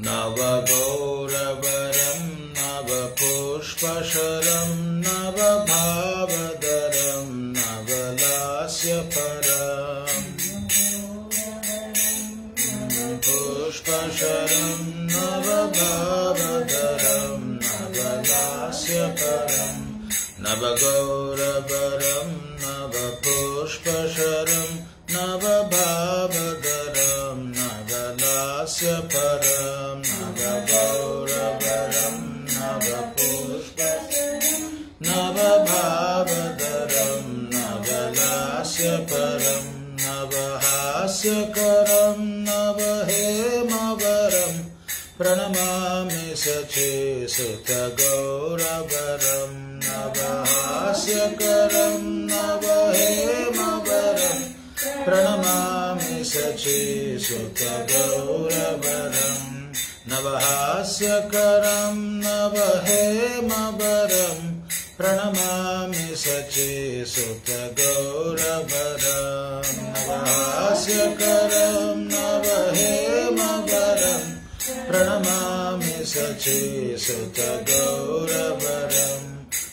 नवगौरवरं नवपुष्पशरं नवभावदरं नवलास्यपरम् पुष्पशरं नवभावदरं नवलास्यपरम् नवगौरवरं नवपुष्पशरं नवभावदरं नवलास्यपरं नवगौरवरं नवपुष्पशरं नवभावदरं नवलास्यपरं नवहास्यकरं नवहेमवरं प्रणमामि सचेसुतगौरवरं नवहास्यकरं नवहेमवरं प्रणमामि सचेसुतगौरवरं नवहास्यकरं नवहेमवरं प्रणमामि सचेसुतगौरवरं नवहास्यकरं नवहेमवरं प्रणमामि सचेसुतगौरवरं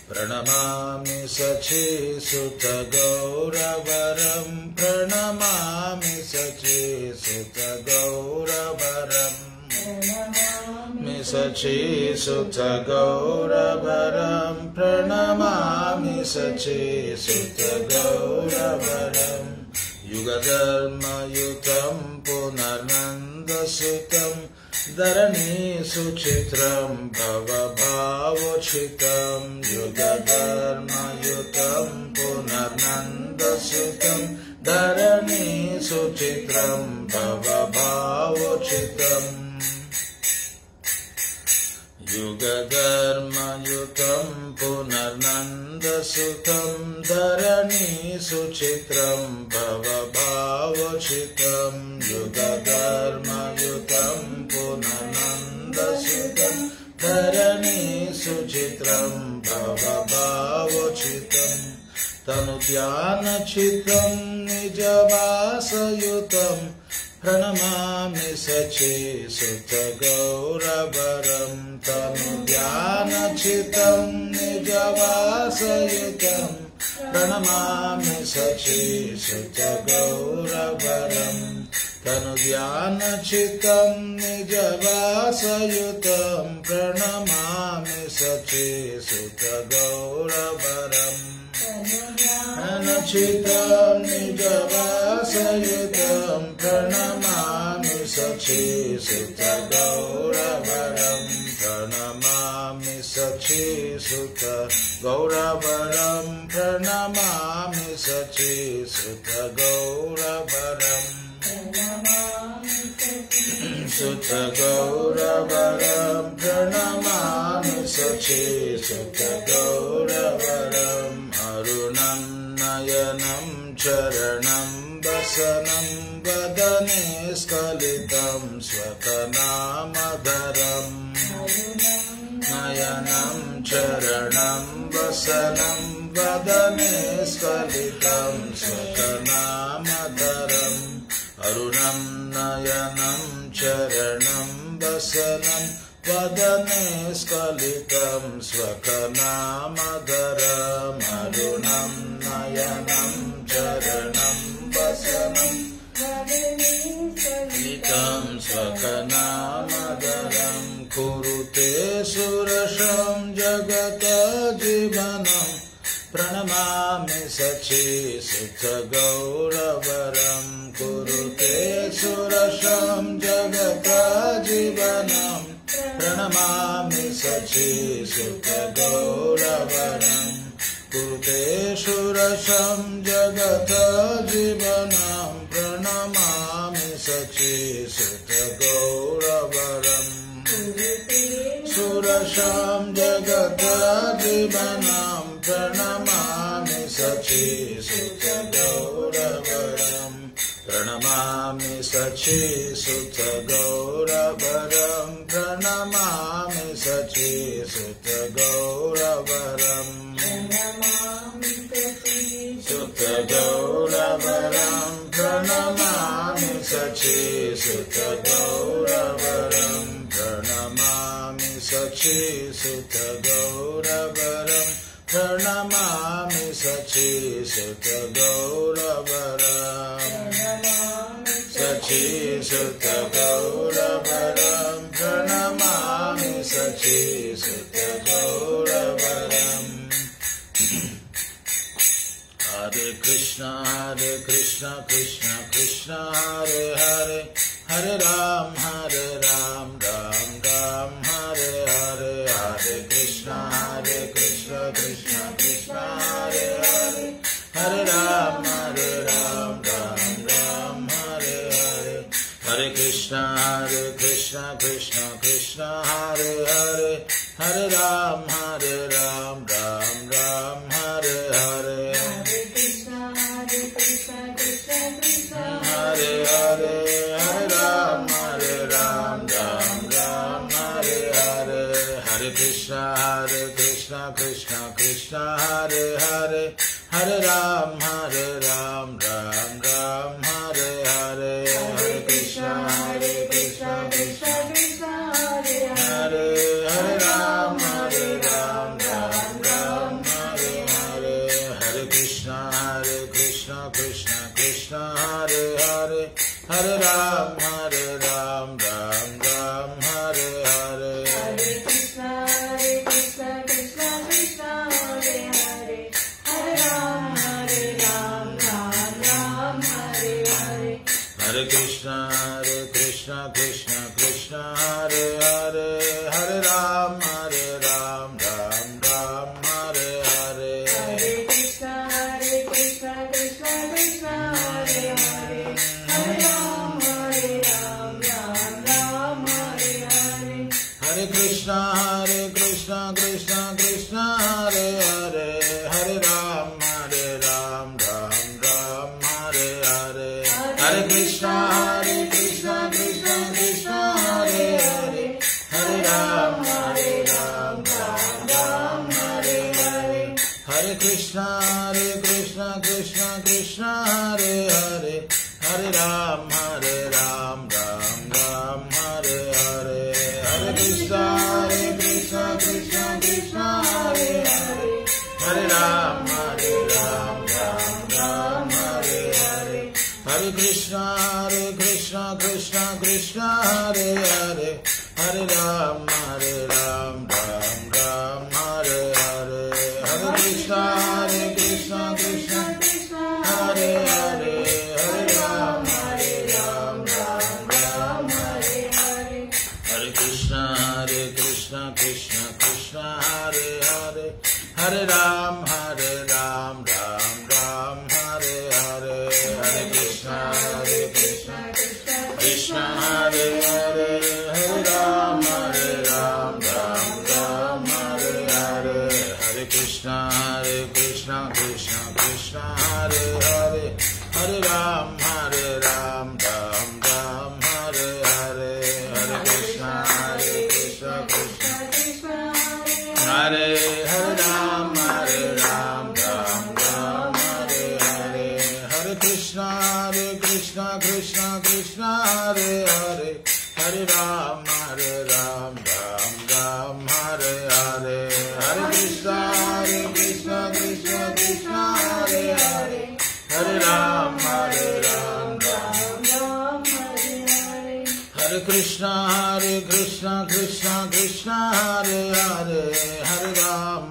प्रणमामि सचेसुतगौरवरं प्रणमामि सचेसुतगौरवरं सचेसुतगौरवरं प्रणमामि सचेसुतगौरवरं युगधर्मयुतं पुनर्नन्दसुतं धरणीसुचित्रं भवभावोचितं युगधर्मयुतं पुनर्नन्दसुतं धरणीसुचित्रं भवभावोचितम् युगधर्मयुतं पुनर्नन्दसुतं धरणीसुचित्रं भवभावोचितं युगधर्मयुतं पुनर्नन्दसुतं धरणीसुचित्रं भवभावोचितं तनुध्यानचित्तं निजवासयुतं प्रणमामि सचेसुतगौरवरं तनुध्यानचित्तं निजवासयुतं प्रणमामि सचेसुतगौरवरं तनुध्यानचित्तं निजवासयुतं प्रणमामि सचेसुतगौरवरं चित्तं निजवासयुतं प्रणमामि सचेसुतगौरवरं प्रणमामि सचेसुतगौरवरं प्रणमामि सचेसुतगौरवरं सुतगौरवरं प्रणमामि सचेसुतगौरवरं अरुणं नयनं चरणं वसनं वदने स्खलितं स्वकनामधरं नयनं चरणं वसनं वदने स्खलितं स्वकनामधरम् अरुणं नयनं चरणं वसनं वदने स्खलितं स्वकनामधरम् अरुणं नयनं चरणं वसनं स्खलितं स्वकनामधरं कुरुते सुरशं जगतजीवनं प्रणमामि सचेसुतगौरवरं कुरुते सुरशं जगतजीवनं प्रणमामि सचेसुतगौरवरं कुरुते सुरशं जगतजीवनं प्रणमामि सचेसुतगौरवरं सुरशं जगतजीवनं प्रणमामि सचेसुतगौरवरं प्रणमामि सचेसुतगौरवरं प्रणमामि सचेसुतगौरवरं सुतगौरवरं प्रणमामि सचेसुतगौरवरं सचीसुत गौरवरं प्रणमामि सचीसुत गौरवरं सचीसुत गौरवरं प्रणमामि सचीसुत गौरवरं हरे Krishna Krishna Krishna Hare Hare Hare Ram Ram Ram Hare Hare Hare Krishna Krishna Krishna Hare Hare Hare Ram Ram Ram Hare Hare Hare Krishna Krishna Krishna Hare Hare Hare Ram Ram Ram Hare Hare Hare Hare Hare Ram Ram Ram Hare Hare Hare Krishna Krishna Krishna Hare Hare Hare Ram Ram Ram Hare Hare Hare Krishna Krishna Krishna Hare Hare Hare Ram Ram Ram Hare Hare Hare Krishna Krishna Krishna Hare Hare Hare Ram Ram Ram Hare Hare Hare Krishna Krishna Krishna Hare Hare Hare Ram Ram Hare Hare Hare Krishna Krishna Krishna Hare Hare Hare Ram Ram Hare Hare Hare Krishna Krishna Krishna Hare Hare Hare Ram Ram Hare Hare Hare Krishna Krishna Krishna Hare Hare Hare Ram Ram Hare Hare Hare Krishna Krishna Krishna Hare Hare Hare Ram Ram Hare Hare Hare Krishna Krishna Krishna Hare Hare Hare Ram Ram Hare Hare Hare Krishna Krishna Krishna Hare Hare Hare Ram Ram Hare Hare Hare Krishna Krishna Krishna Hare Hare Hare Ram Ram Hare Hare Hare Krishna Krishna Krishna Hare Hare Hare Ram Ram Hare Hare Hare Krishna Krishna Krishna Hare Hare Hare Ram Ram Hare Hare Hare Krishna Krishna Hare Hare Hare Ram Ram Hare Hare Hare Krishna Krishna Krishna Hare Hare Hare Ram Ram Hare Hare Hare Krishna Krishna Hare Hare Ram Ram Hare Hare Hare Krishna Krishna Krishna Hare Hare Hare Ram Ram Hare Hare Hare Krishna Krishna Krishna Hare Hare Hare Ram Ram Hare Hare Hare Krishna Krishna Krishna Hare Hare Hare Ram Ram Hare Hare Hare Krishna Krishna Krishna Hare Hare Hare Ram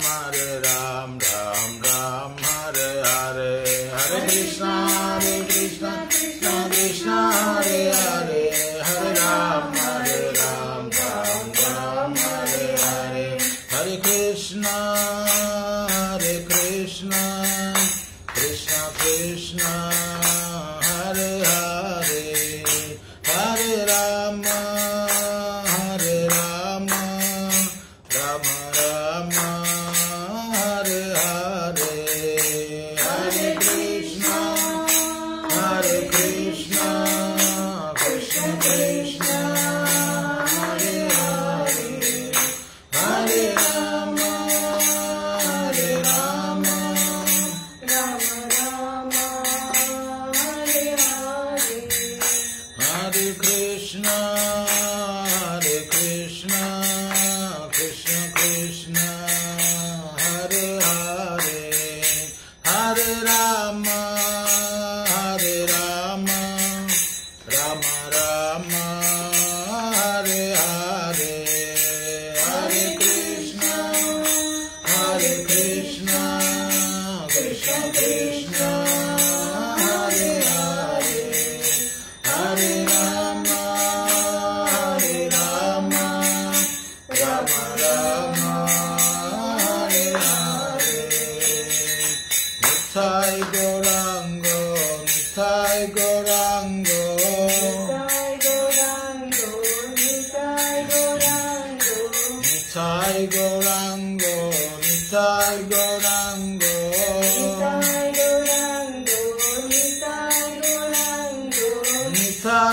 Ram Hare Hare Hare Krishna Krishna Krishna Hare Hare Hare Ram Ram Hare Hare Hare Krishna Krishna Krishna Hare Hare Hare Ram Ram Hare Hare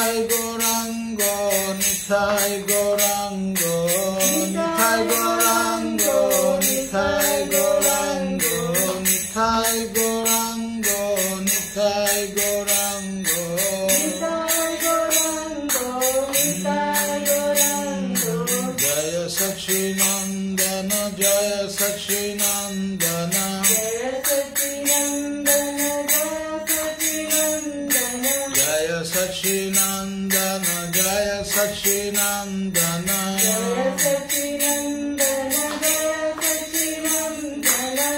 Nitai Gaurango, Nitai Gaurango, Nitai Gaurango, Nitai Gaurango, Nitai Gaurango, Nitai Gaurango, Nitai Gaurango, Nitai Gaurango. Jaya Sachidananda, Jaya Sachidananda, Jaya Sachidananda, Jaya Sachidananda, Jaya Sachidananda, Jaya Sachidananda,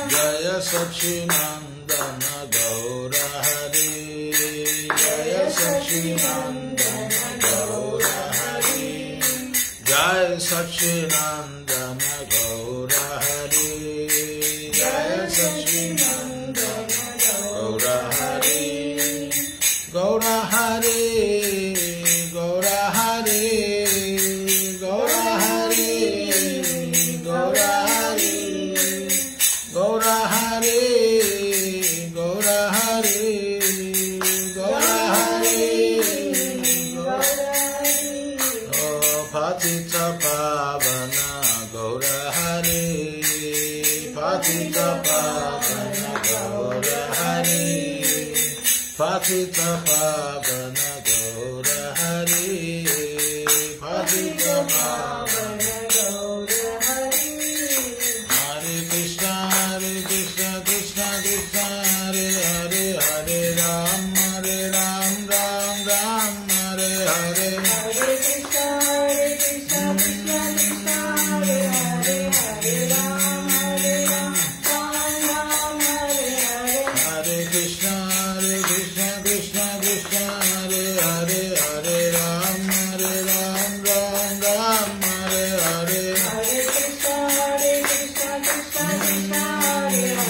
Jaya Sachidananda, Gaura Hari, Jaya Sachidananda, Gaura Hari, Jaya Sachidananda, Gaura Hari, Jaya Sachidananda, Gaura Hari, Gaura Hari, Gaura Hari, Gaura Hari, Gaura Hari, Gaura Hari, Gaura Hari, Gaura Hari, Gaura Hari. Oh, Patita Pavana, Gaura Hari, Patita Pavana, Gaura Hari, Patita Pavana, Gaura Hari, Patita Pavana, Gaura Hari. Hare Krishna, Krishna Krishna, Hare Hare, Hare Ram, Ram Ram, Hare Hare. Hare Krishna, Krishna Krishna, Hare Hare, Hare Ram, Ram Ram, Hare Hare. Hare Krishna, Krishna Krishna, Hare Hare, Hare Ram, Ram Ram, Hare Hare. Hare Krishna, Krishna Krishna, Hare Hare,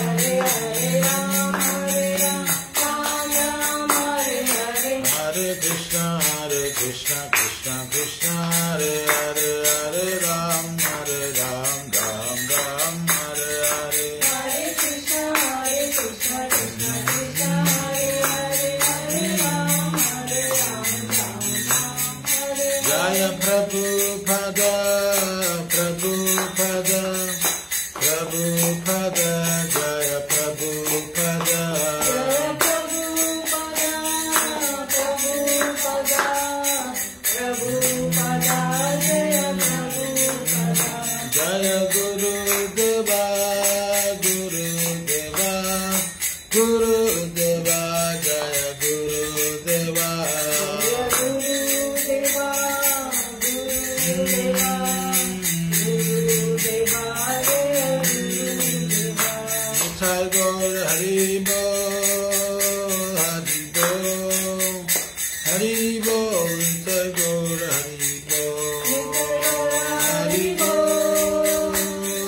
Hare Ram, Ram Ram, Hare Hare. Hare Krishna, Krishna Krishna, Hare Hare, Hare Ram, Ram Ram, Hare Hare. Hare Krishna, Krishna Krishna, Hare Hare, Hare Ram, Ram Hare. Jaya Prabhupada, Prabhupada, Prabhupada, Jaya Prabhupada, Jaya Prabhupada, Prabhupada, Prabhupada, Jaya Prabhupada. Jaya Gurudeva, Gurudeva, Gurudeva, Jaya Gurudeva, Jaya Gurudeva, Gurudeva, Gurudeva, Jaya Gurudeva. Nitai Gaur Hari Bol, Hari Bol, Hari Bol, Nitai Gaur Hari Bol, Hari Bol,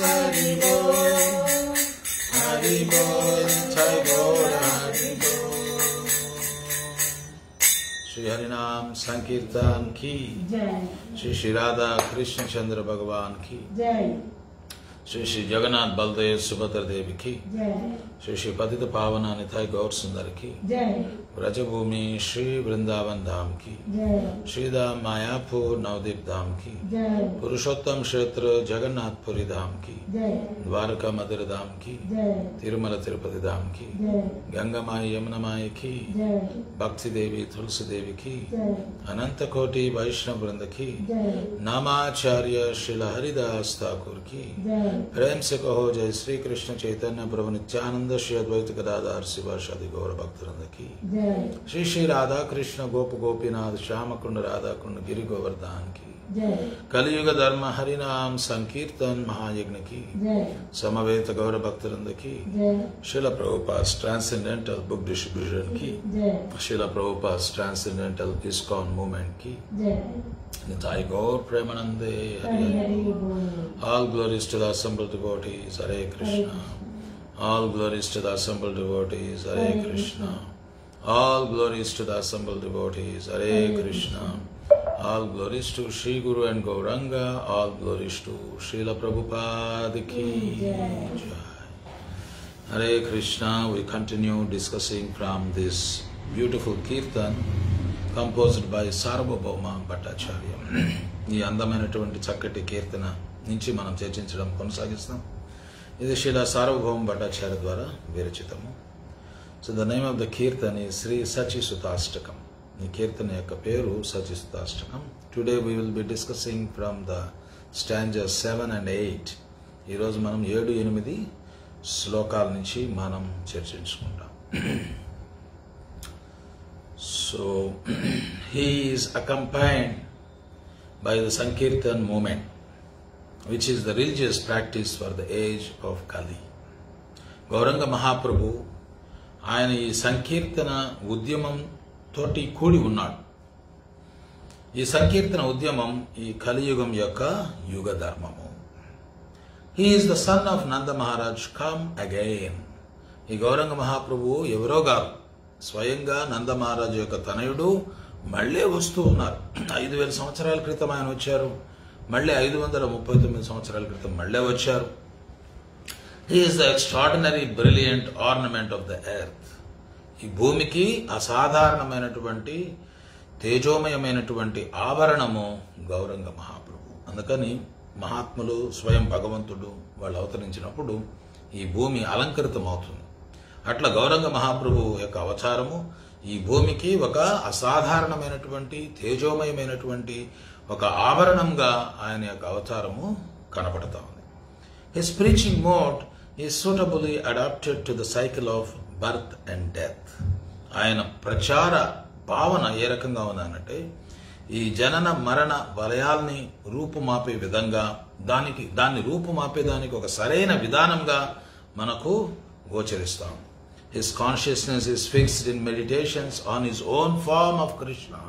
Hari Bol, Hari Bol, Nitai Gaur Hari Bol. Shri Harinam Sankirtan ki Jai, Shri Shri Radha Krishna Chandra Bhagavan ki Jai, Shri Shri Jagannath Baldev Subhadra Devi ki Jai, Shri Shri Patita Pavana Nitai Gaur Sundar ki Jai, Vrajabhumi Shri Vrindavan Dham ki Jai, Shri Dham Mayapur Navdeep Dham ki Jai, Purushottam Kshetra Jagannath Puri Dham ki Jai, Dwarka Madhura Dham ki Jai, Tirumala Tirupati Dham ki Jai, Ganga Mai Yamuna Mai ki Jai, Bhakti Devi Tulsi Devi ki Jai, Ananta Koti Vaishnava Vrinda ki Jai, Namacharya Srila Haridas Thakur ki Jai. प्रेम से कहो जय श्री कृष्ण चैतन्य प्रभु नित्यानंद श्री अद्वैत गदाधर शिवासादि गौर भक्तवृंद की जय। श्री श्री राधा कृष्ण गोप गोपीनाथ श्याम कुंड राधा कुंड गिरि गोवर्धन की जय। कलियुग धर्म हरिनाम संकीर्तन महायज्ञ की जय। समवेत गौर भक्तवृंद की जय। Srila Prabhupada transcendental book distribution की जय। Srila Prabhupada transcendental ISKCON movement की जय। Nitai Gaur Premanande Hari Hari. All glories to the assembled devotees, Hare Krishna. All glories to the assembled devotees, Hare Krishna. All glories to the assembled devotees, Hare Krishna. All glories to Shri Guru and Gauranga. All glories to Srila Prabhupada ki jai. Hare Krishna. We continue discussing from this beautiful kirtan composed by సార్వభౌమ భట్టాచార్య. ఈ అందమైనటువంటి చక్కటి కీర్తన నుంచి మనం చర్చించడం కొనసాగిస్తాం. ఇది శ్రీల సార్వభౌమ భట్టాచార్య ద్వారా విరచితము. So the name of the kirtana ఈ శ్రీ సచిసుతాష్టకం. ఈ కీర్తన యొక్క పేరు Sachisutashtakam. Today we will be discussing from the stanzas 7 and 8. ఈరోజు మనం 7-8 శ్లోకాల నుంచి మనం చర్చించుకుంటాం. So he is accompanied by the Sankirtan movement, which is the religious practice for the age of Kali. Gauranga Mahaprabhu ఆయన ఈ సంకీర్తన ఉద్యమం తోటి కూడి ఉన్నాడు. ఈ సంకీర్తన ఉద్యమం ఈ కలియుగం యొక్క యుగ ధర్మము. He is the son of Nanda Maharaj come again. ఈ గౌరంగ మహాప్రభు ఎవరో గారు, స్వయంగా నంద మహారాజు యొక్క తనయుడు మళ్లీ వస్తూ ఉన్నారు. 5000 సంవత్సరాల క్రితం ఆయన వచ్చారు, మళ్లీ 539 సంవత్సరాల క్రితం మళ్లీ వచ్చారు. He is the extraordinary brilliant ornament of the earth. ఈ భూమికి అసాధారణమైనటువంటి తేజోమయమైనటువంటి ఆభరణము గౌరంగ మహాప్రభు. అందుకని మహాత్ములు స్వయం భగవంతుడు వాళ్ళు అవతరించినప్పుడు ఈ భూమి అలంకరితం అవుతుంది. అట్లా గౌరంగ మహాప్రభు యొక్క అవతారము ఈ భూమికి ఒక అసాధారణమైనటువంటి తేజోమయమైనటువంటి ఒక ఆభరణంగా ఆయన యొక్క అవతారము కనపడతా ఉంది. His preaching mode is suitably adapted to the cycle of birth and death. ఆయన ప్రచార భావన ఏ రకంగా ఉందనంటే ఈ జనన మరణ వలయాల్ని రూపుమాపే విధంగా దాన్ని రూపుమాపేదానికి ఒక సరైన విధానంగా మనకు గోచరిస్తాం. His consciousness is fixed in meditations on his own form of Krishna.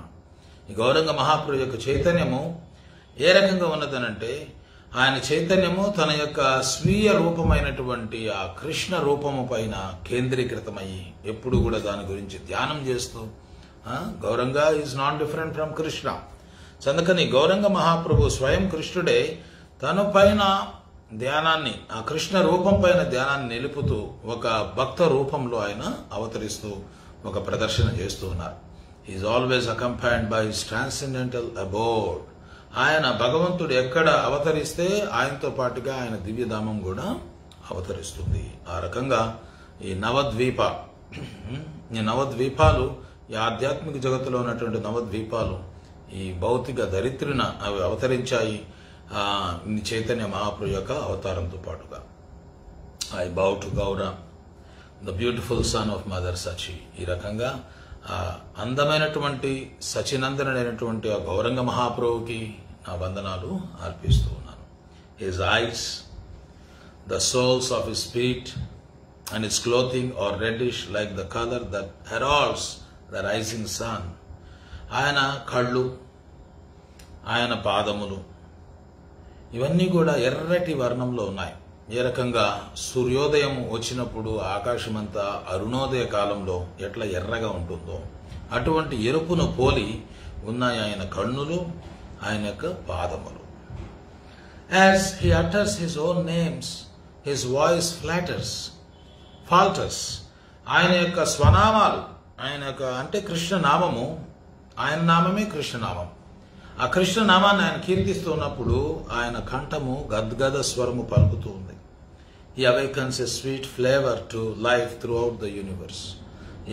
ఈ గౌరంగ మహాప్రభు యొక్క చైతన్యము ఏ రకంగా ఉన్నదనంటే ఆయన చైతన్యము తన యొక్క స్వీయ రూపమైనటువంటి ఆ కృష్ణ రూపము పైన కేంద్రీకృతమయ్యి ఎప్పుడు కూడా దాని గురించి ధ్యానం చేస్తూ Gauranga is not different from Krishna. అందుకని గౌరంగ మహాప్రభు స్వయం కృష్ణుడే తన పైన ధ్యానాన్ని, ఆ కృష్ణ రూపం పైన ధ్యానాన్ని నిలుపుతూ ఒక భక్త రూపంలో ఆయన అవతరిస్తూ ఒక ప్రదర్శన చేస్తూ ఉన్నారు. Is always accompanied by his transcendental అబోర్డ్. ఆయన భగవంతుడు ఎక్కడ అవతరిస్తే ఆయనతో పాటుగా ఆయన దివ్యధామం కూడా అవతరిస్తుంది. ఆ రకంగా ఈ నవద్వీపాలు ఈ ఆధ్యాత్మిక జగత్తులో ఉన్నటువంటి నవద్వీపాలు ఈ భౌతిక దరిద్రున అవి అవతరించాయి చైతన్య మహాప్రభు యొక్క అవతారంతో పాటుగా. I bow to Gaura the beautiful son of mother Sachi. ఈ రకంగా అందమైనటువంటి సచినందనుడైనటువంటి ఆ గౌరంగ మహాప్రభుకి నా వందనాలు అర్పిస్తూ ఉన్నాను. His eyes, the soles of his feet and his clothing are reddish like the colour that heralds the rising sun. ఆయన కళ్ళు, ఆయన పాదములు ఇవన్నీ కూడా ఎర్రటి వర్ణంలో ఉన్నాయి. ఏ రకంగా సూర్యోదయం వచ్చినప్పుడు ఆకాశమంతా అరుణోదయ కాలంలో ఎట్లా ఎర్రగా ఉంటుందో అటువంటి ఎరుపును పోలి ఉన్నాయి ఆయన కన్నులు, ఆయన యొక్క పాదములు. As he utters his own names his voice ఫాల్టర్స్. ఆయన యొక్క స్వనామాలు, ఆయన యొక్క అంటే కృష్ణ నామము, ఆయన నామమే కృష్ణనామం. ఆ కృష్ణనామాన్ని ఆయన కీర్తిస్తూ ఉన్నప్పుడు ఆయన కంఠము గద్గద స్వరము పలుకుతూ ఉంది. He awakens a sweet flavor to life throughout the universe.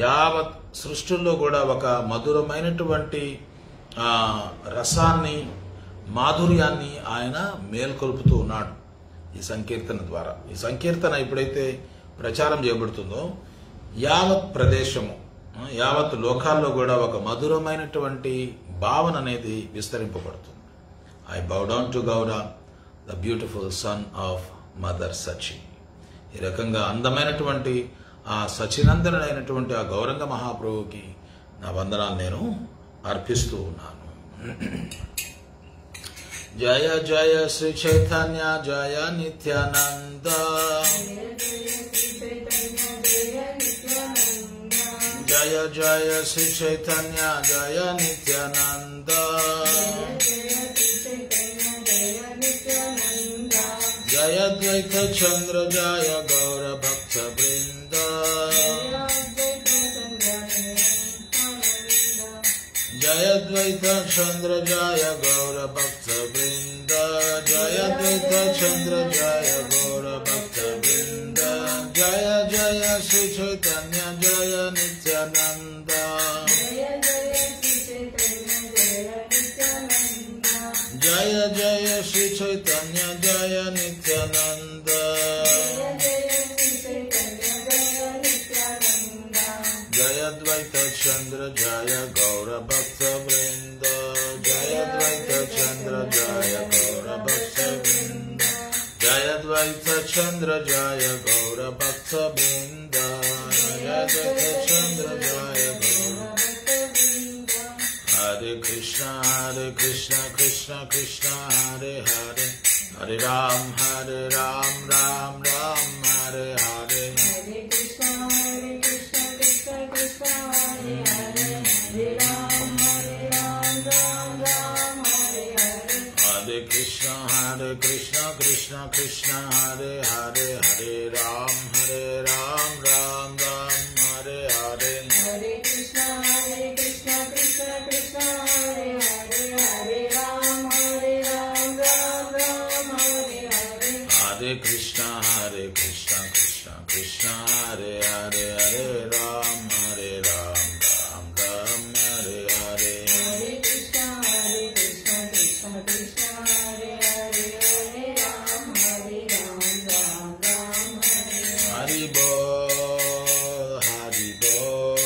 యావత్ సృష్టిలో కూడా ఒక మధురమైనటువంటి రసాన్ని, మాధుర్యాన్ని ఆయన మేల్కొల్పుతూ ఉన్నాడు ఈ సంకీర్తన ద్వారా. ఈ సంకీర్తన ఎప్పుడైతే ప్రచారం చేయబడుతుందో యావత్ ప్రదేశము, యావత్ లోకాల్లో కూడా ఒక మధురమైనటువంటి భావన అనేది విస్తరింపబడుతుంది. I bow down to Gaura the beautiful son of mother Sachi. ఈ రకంగా అందమైనటువంటి ఆ సచినందనుడైనటువంటి ఆ గౌరంగ మహాప్రభుకి నా వందనాలు నేను అర్పిస్తూ ఉన్నాను. జయ జయ శ్రీ చైతన్య జయ నిత్యానంద. జయ జయ శ్రీ చైతన్య జయ నిత్యానంద. జయ ద్వైత చంద్ర జయ గౌర భక్త బృంద. Jai Advaita Chandra Jaya Gaura Bhakta Vrinda Jaya Advaita Chandra Jaya Gaura Bhakta Vrinda Jaya Jaya Sri Chaitanya Jaya Nityananda Jaya Jaya Sri Chaitanya Jaya Nityananda Jaya Advaita Chandra Jaya Gaura Bhakta Vrinda Jaya Advaita Chandra Jaya Gaura Bhakta Vrinda Jaya Advaita Chandra Jaya Gaura Bhakta Vrinda Jaya Advaita Chandra Jaya Gaura Hare Krishna Krishna Krishna Hare Hare Hare Ram Ram Ram Hare Hare Hare Krishna Krishna Krishna Hare Hare Hare Ram Ram Ram Hare Hare Hare Krishna Krishna Krishna Hare Hare Hare Ram Ram Ram Hare Hare Hare Krishna Krishna Krishna Hare Hare Hare Ram Ram Ram Hare Hare Hare Krishna Krishna Krishna Hare Hare Hare Ram Ram Ram Hare Hare Hare Krishna Krishna Krishna Hare Hare Hare Ram Ram Ram Hare Hari Bol Hari Bol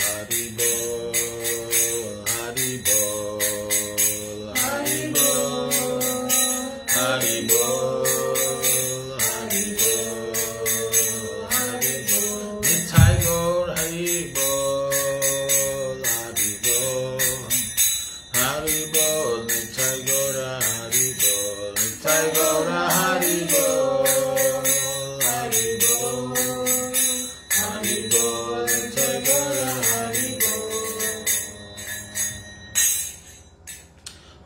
Hari Bol Hari Bol Hari Bol Hari Bol Hari Bol Hari Bol Nitai Gaur Hari Bol Hari Bol Hari Bol Nitai Gaur Hari Bol Nitai Gaur Hari Bol Hari Bol Hari Bol Nitai Gaur Hari Bol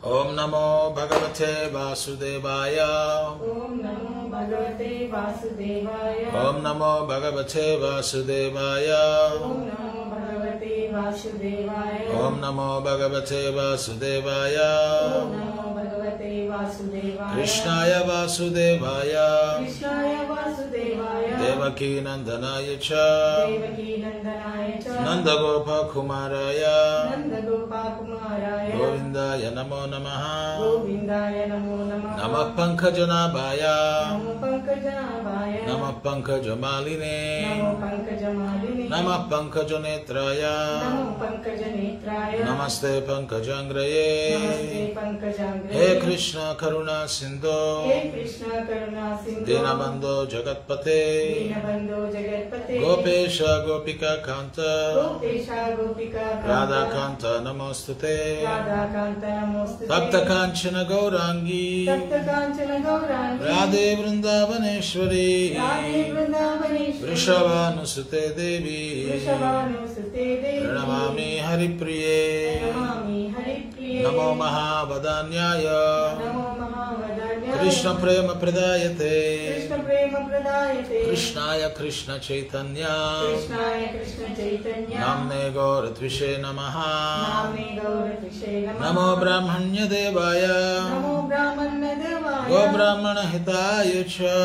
Om Namo Bhagavate Vasudevaya Om Namo Bhagavate Vasudevaya Om Namo Bhagavate Vasudevaya Om Namo Bhagavate Vasudevaya Om Namo Bhagavate Vasudevaya Om Namo Bhagavate Vasudevaya Krishnaya Vasudevaya Krishnaya Vasudevaya Devaki Nandanaya Cha Devaki Nandanaya Cha Nandagopa Kumaraya Nandagopa Kumaraya Govindaya Namo Namaha Govindaya Namo Namaha Namah Pankajanabhaya Namo Pankajabhaya Namah Pankajamalini Namo Pankajamalini Namah Pankajanetraya Namo Pankajanetraya Namaste Pankajangraye Namaste Pankajangraye He Krishna Karuna Sindhu He Krishna Karuna Sindhu Dinabandho Jagatpate Dinabandho Jagatpate Gopesha Gopika Kanta Gopesha Gopika Radha Kanta Namostute Radha Kanta Namostute Tapta Kanchana Gaurangi Tapta Kanchana Gaurangi Radhe Vrindavaneshwari Radhe Vrindavaneshwari Vrishabhanusute Devi Vrishabhanusute Devi Pranamami Haripriye Pranamami Haripriye Namo Mahavadanyaya Namo Mahavadanyaya Krishna Prema Pradayate Krishna Prema Pradayate Krishnaya Krishna Chaitanya Krishnaya Krishna Chaitanya Namne Gauratvishe Namaha Namne Gauratvishe Namaha Namo Brahmanya Devaya Namo Brahmanya Devaya Go Brahmana Hitaya Cha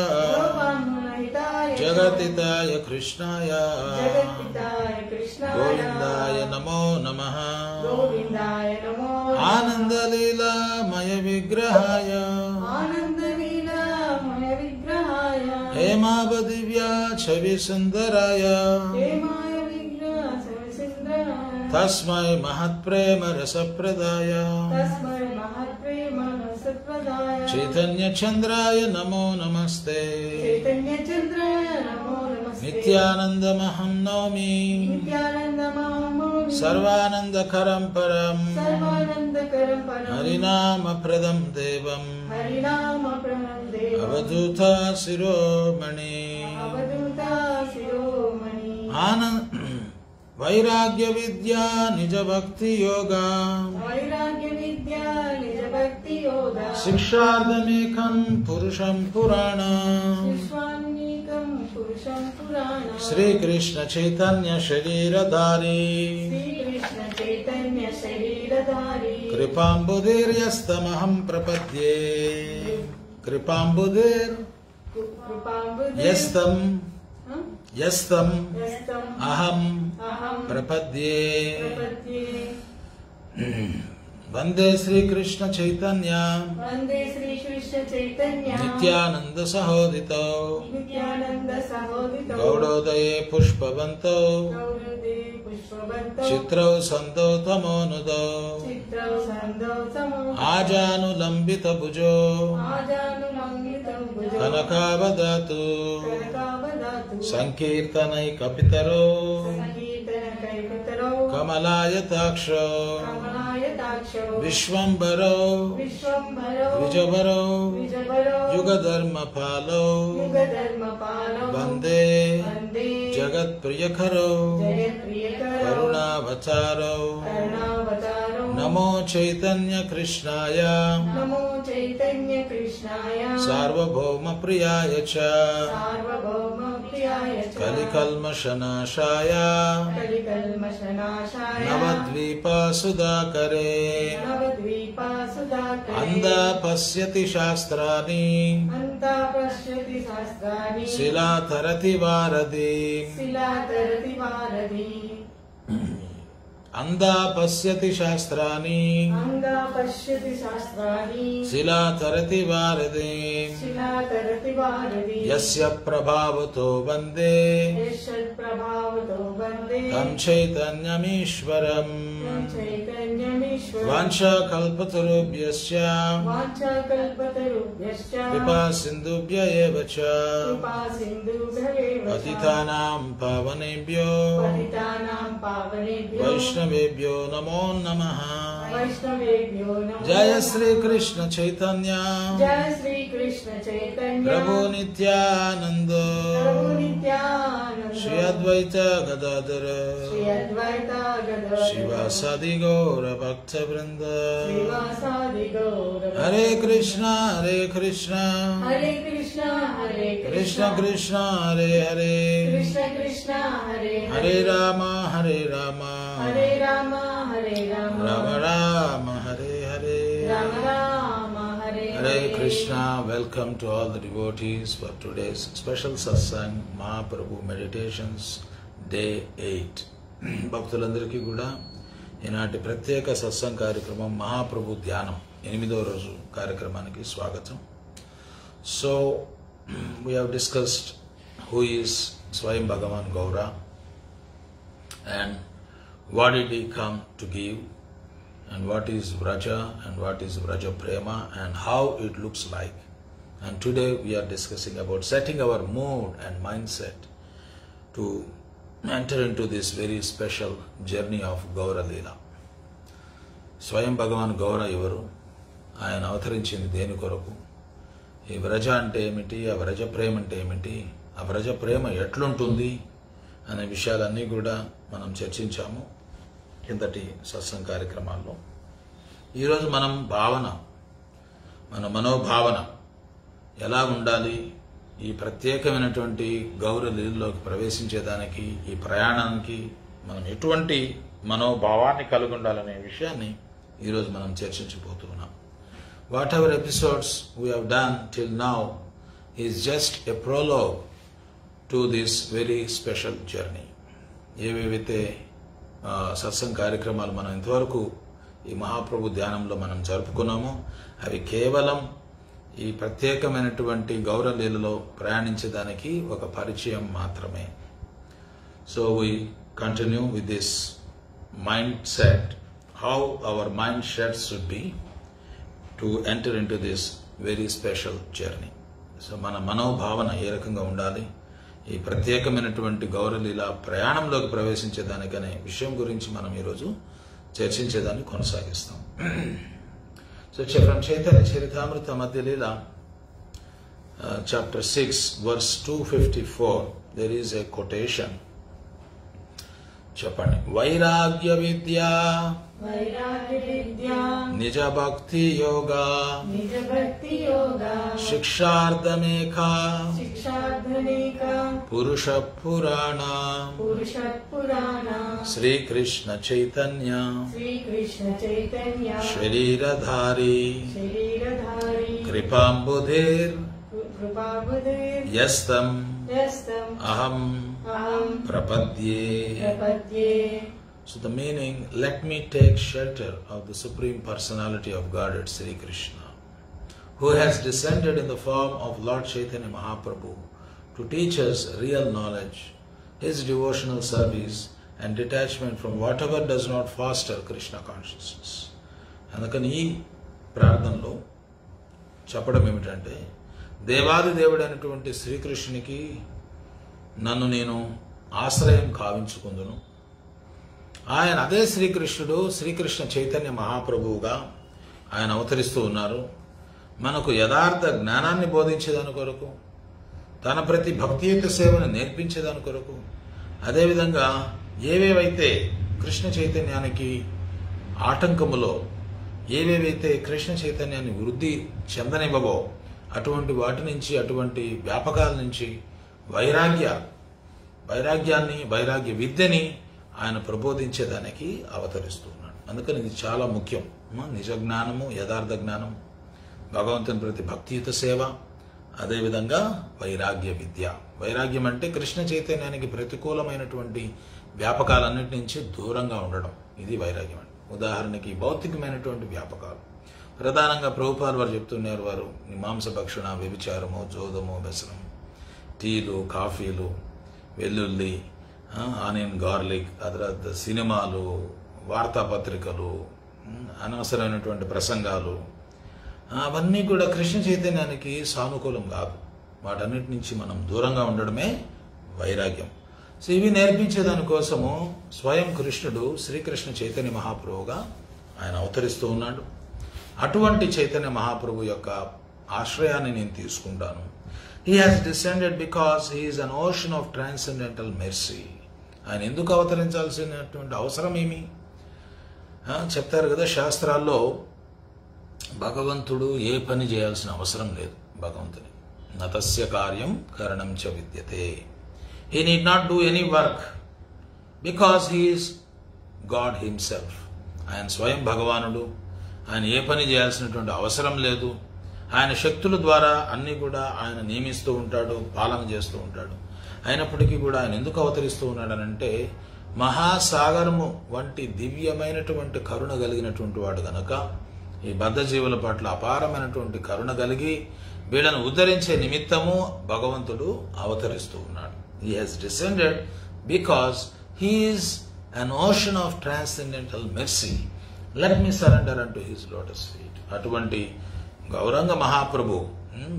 Brahmana Hitaya Jagatitaya Krishnaya Jagatitaya Krishnaya Govindaya Namo Namaha Govindaya Namo Ananda Leela Maya Vigrahaya Ananda Leela Maya Vigrahaya Hemavadivya Chavi Sundaraya Hemaya Vigraha Savisindraya Tasmai Mahat Prema Rasapradaya Tasmai Mahat Prema Rasapradaya Chaitanya Chandraya Namo Namaste Chaitanya Chandraya Namo Namaste Nityananda Maham Naumi Nityananda Mahamuni Sarvananda Karam Param Sarvananda Karam Param Harinama Pradam Devam Harinama Pranam Deva Avaduta Siromani Avaduta Shiromani Anand Vairagya Vidya Nija Bhakti Yoga Vairagya Vidya Nija Bhakti Yoga Sikshardamekam Purusham Purana Vishwanikam Purusham Purana Sri Krishna Chaitanya Shariradhari Sri Krishna Chaitanya शरीरधारी कृपाम्बुधिर्यस्तमहं प्रपद्ये कृपाम्बुधिर् यस्तम् यस्तम् अहं प्रपद्ये वंदे श्री कृष्ण चैतन्य वंदे श्री कृष्ण चैतन्य नित्यानंद सहोदितो नित्यानंद सहोदितो गौड़ोदये पुष्पवन्तो गौरदे पुष्पवन्तो चित्रौ सन्दौ तमोनुदो चित्रौ सन्दौ समो आजानुलंबित भुजो आजानुलंबितं भुजो कनकावदातु कनकावदातु संकीर्तनैकपितरो संकीर्तनकैकतरो कमलायताक्षो कमलायताक्षो विश्वम्भरो विश्वम्भरो विजभरो विजबरो युगधर्मपालो युगधर्मपालो वन्दे वन्दे जगत्प्रियकरो जगत्प्रियकरो करुणावतारो करुणावतारो नमो चैतन्य कृष्णाय नमो चैतन्य कृष्णाय सार्वभौमप्रियाय च सार्वभौमप्रियाय च कलिकल्मषनाशाय कलिकल्मषनाशाय नवद्वीपसुधाकरे नवद्वीपसुधाकरे अन्धा पश्यति शास्त्राणि अन्ता पश्यति शास्त्राणि शिलातरति वारधिम् शिलातरति वारधि अन्धा पश्यति शास्त्राणि अन्ता पश्यति शास्त्राणि शिलातरति वारधिम् शिलातरति वारधि यस्य प्रभावतो वन्दे यशत्प्रभावतो वन्दे तं चैतन्यमीश्वरम् चैतन्यमीश्वरम् वाञ्छाकल्पतरुभ्यश्च वाञ्छाकल्पतरुभ्यश्च कृपासिन्धुभ्य एव च कृपासिन्धुभ्येव च पतितानां पावनेभ्यो पतितानां पावनेभ्यो वैष्णवेभ्यो नमो नमः वैष्णवेभ्यो नमो जय नमः। श्री कृष्ण चैतन्य जय श्री कृष्ण चैतन्य प्रभु नित्यानंद प्रभु नित्यानंद श्री अद्वैत गदाधर श्री अद्वैत गदाधर शिवासादि गौर भक्त वृंद श्रीवासादि गौर हरे कृष्णा हरे कृष्णा हरे कृष्णा हरे कृष्ण कृष्ण हरे हरे कृष्ण कृष्ण हरे हरे राम हरे राम हरे राम हरे राम राम राम हरे हरे राम राम हरे Hare Krishna, welcome to all the devotees for today's special satsang Mahaprabhu Meditations Day 8. భక్తులందరికీ కూడా ఈనాటి ప్రత్యేక సత్సంగ కార్యక్రమం మహాప్రభు ధ్యానం 8వ రోజు కార్యక్రమానికి స్వాగతం. So we have discussed who is Swayam Bhagavan Gaura and what did he come to give, and what is Vraja and what is Vraja Prema and how it looks like. And today we are discussing about setting our mood and mindset to enter into this very special journey of Gaura Leela. Swayam Bhagavan Gaura evaru, ఆయన అవతరించింది దేని కొరకు, ఈ వ్రజ అంటే ఏమిటి, ఆ వ్రజ ప్రేమ అంటే ఏమిటి, ఆ వ్రజ ప్రేమ ఎట్లుంటుంది అనే విషయాలన్నీ కూడా మనం చర్చించాము కిందటి సత్సంగ కార్యక్రమాల్లో. ఈరోజు మనం మన మనోభావన ఎలా ఉండాలి, ఈ ప్రత్యేకమైనటువంటి గౌర లీలలోకి ప్రవేశించేదానికి, ఈ ప్రయాణానికి మనం ఎటువంటి మనోభావాన్ని కలిగి ఉండాలనే విషయాన్ని ఈరోజు మనం చర్చించబోతున్నాం. Whatever episodes we have done till now is just a prologue to this very special journey. ఏవేవైతే సత్సంగ కార్యక్రమాలు మనం ఇంతవరకు ఈ మహాప్రభు ధ్యానంలో మనం జరుపుకున్నామో అవి కేవలం ఈ ప్రత్యేకమైనటువంటి గౌరలీలలో ప్రయాణించడానికి ఒక పరిచయం మాత్రమే. So we continue with this mind set, how our mind set should be to enter in to this very special journey. So మన మనోభావన ఏ రకంగా ఉండాలి, ఈ ప్రత్యేకమైనటువంటి గౌరలీల ప్రయాణంలోకి ప్రవేశించేదానికనే విషయం గురించి మనం ఈరోజు చర్చించేదాన్ని కొనసాగిస్తాం. సో ఫ్రమ్ చైతన్య చరితామృత మధ్య లీల chapter 6 verse 254 there is a quotation. చెప్పండి. వైరాగ్య విద్య, వైరాగ్య విద్య, నిజ భక్తి యోగ, నిజ భక్తి యోగ, శిక్షార్థమేక, శిక్షార్థనేక, పురుష పురాణ, పురుష పురాణ, శ్రీకృష్ణ చైతన్య శ్రీకృష్ణ చైతన్య, శరీరధారి, శరీరధారి, కృపాంబుధిర్ కృపాబుధిర్, యస్తం యస్తం అహం అహం ప్రపద్యే. ప్రపద్యే. So the meaning, let me take shelter of the Supreme Personality of Godhead Sri Krishna, who has descended in the form of Lord Chaitanya Mahaprabhu to teach us real knowledge, his devotional service and detachment from whatever does not foster Krishna consciousness. అందుకని ఈ ప్రార్థనలో చెప్పడం ఏమిటంటే, దేవాది దేవుడైనటువంటి శ్రీకృష్ణునికి నన్ను నేను ఆశ్రయం కావించుకుందును. ఆయన అదే శ్రీకృష్ణుడు, శ్రీకృష్ణ చైతన్య మహాప్రభువుగా ఆయన అవతరిస్తూ ఉన్నారు. మనకు యథార్థ జ్ఞానాన్ని బోధించేదాని కొరకు, తన ప్రతి భక్తియుత సేవను నేర్పించేదాని కొరకు, అదేవిధంగా ఏవేవైతే కృష్ణ చైతన్యానికి ఆటంకములో, ఏవేవైతే కృష్ణ చైతన్యాన్ని వృద్ధి చెందనివ్వవో అటువంటి వాటి నుంచి, అటువంటి వ్యాపకాల నుంచి వైరాగ్యాన్ని, వైరాగ్య విద్యని ఆయన ప్రబోధించేదానికి అవతరిస్తున్నాడు. అందుకని ఇది చాలా ముఖ్యం. నిజ జ్ఞానము, యథార్థ జ్ఞానం, భగవంతుని ప్రతి భక్తియుత సేవ, అదేవిధంగా వైరాగ్య విద్య. వైరాగ్యం అంటే కృష్ణ చైతన్యానికి ప్రతికూలమైనటువంటి వ్యాపకాలన్నిటి నుంచి దూరంగా ఉండడం, ఇది వైరాగ్యం అంటే. ఉదాహరణకి భౌతికమైనటువంటి వ్యాపకాలు, ప్రధానంగా ప్రభుపాల్ వారు చెప్తున్నారు, వారు మాంసభక్షణ, వ్యభిచారము, జోదము, వ్యసనం, టీలు, కాఫీలు, వెల్లుల్లి, ఆనియన్ గార్లిక్, ఆ తర్వాత సినిమాలు, వార్తాపత్రికలు, అనవసరమైనటువంటి ప్రసంగాలు, అవన్నీ కూడా కృష్ణ చైతన్యానికి సానుకూలం కాదు. వాటన్నిటి నుంచి మనం దూరంగా ఉండడమే వైరాగ్యం. సో ఇవి నేర్పించేదానికోసము స్వయం కృష్ణుడు శ్రీకృష్ణ చైతన్య మహాప్రభుగా ఆయన అవతరిస్తూ ఉన్నాడు. అటువంటి చైతన్య మహాప్రభు యొక్క ఆశ్రయాన్ని నేను తీసుకుంటాను. He has descended because he is an ocean of transcendental mercy. ఆయన ఎందుకు అవతరించాల్సినటువంటి అవసరం ఏమి చెప్తారు కదా శాస్త్రాల్లో. భగవంతుడు ఏ పని చేయాల్సిన అవసరం లేదు భగవంతుని. నతస్య కార్యం కరణం చ విద్యతే. He need not do any work because he is God himself. ఆయన స్వయం భగవానుడు. ఆయన ఏ పని చేయాల్సినటువంటి అవసరం లేదు. ఆయన శక్తుల ద్వారా అన్ని కూడా ఆయన నియమిస్తూ ఉంటాడు, పాలన చేస్తూ ఉంటాడు. అయినప్పటికీ కూడా ఆయన ఎందుకు అవతరిస్తూ ఉన్నాడనంటే, మహాసాగరము వంటి దివ్యమైనటువంటి కరుణ కలిగినటువంటి వాడు గనక, ఈ బద్ధజీవుల పట్ల అపారమైనటువంటి కరుణ కలిగి వీళ్ళను ఉద్ధరించే నిమిత్తము భగవంతుడు అవతరిస్తూ ఉన్నాడు. He has descended because he is an ocean of transcendental mercy. Let me surrender unto his lotus feet. అటువంటి గౌరంగ మహాప్రభు,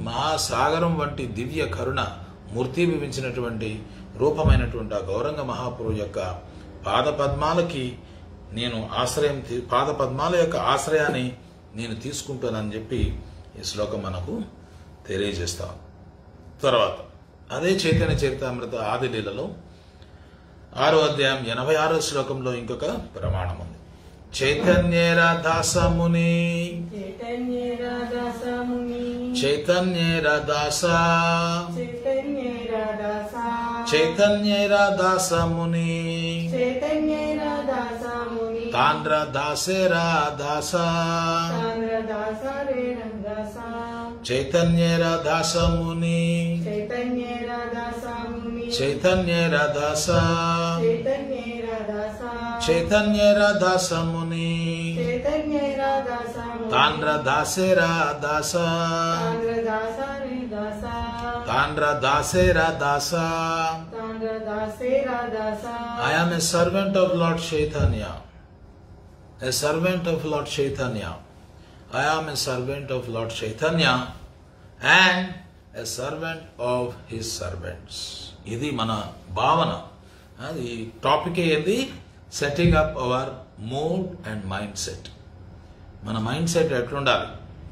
మహాసాగరం వంటి దివ్య కరుణ మూర్తిభవించినటువంటి రూపమైనటువంటి ఆ గౌరంగ మహాప్రభు యొక్క పాదపద్మాలకి నేను పాదపద్మాల యొక్క ఆశ్రయాన్ని నేను తీసుకుంటానని చెప్పి ఈ శ్లోకం మనకు తెలియజేస్తాం. తర్వాత అదే చైతన్య చరితామృత ఆదిలీలలో 6వ అధ్యాయం 86వ శ్లోకంలో ఇంకొక ప్రమాణం ఉంది. చైతన్యేర దాసముని, చైతన్యేర దాసముని, చైతన్యేర దాస, చైతన్యేర దాస, చైతన్యేర దాసముని, చైతన్యేర దాసముని, తాండ్ర దాసేరా దాస, తాండ్ర దాస రేరం దాస, చైతన్యేర దాసముని, చైతన్యేర దాసముని, చైతన్యేర దాస, చైతన్యేర దాస, చైతన్యేర దాసముని, చైతన్యేర దాసముని, తాండ్ర దాసేరా దాస, తాండ్ర దాస రే దాస, తాండ్ర దాసేరా దాస. తాండ్ర దాసేరా దాస. I am a servant of Lord Chaitanya. A servant of Lord Chaitanya. I am a servant of Lord Chaitanya and a servant of his servants. ఇది మన భావన. ఈ టాపిక్ ఏంది? Setting up hour mood and mind set. మన mind set ఎట్లుండాలి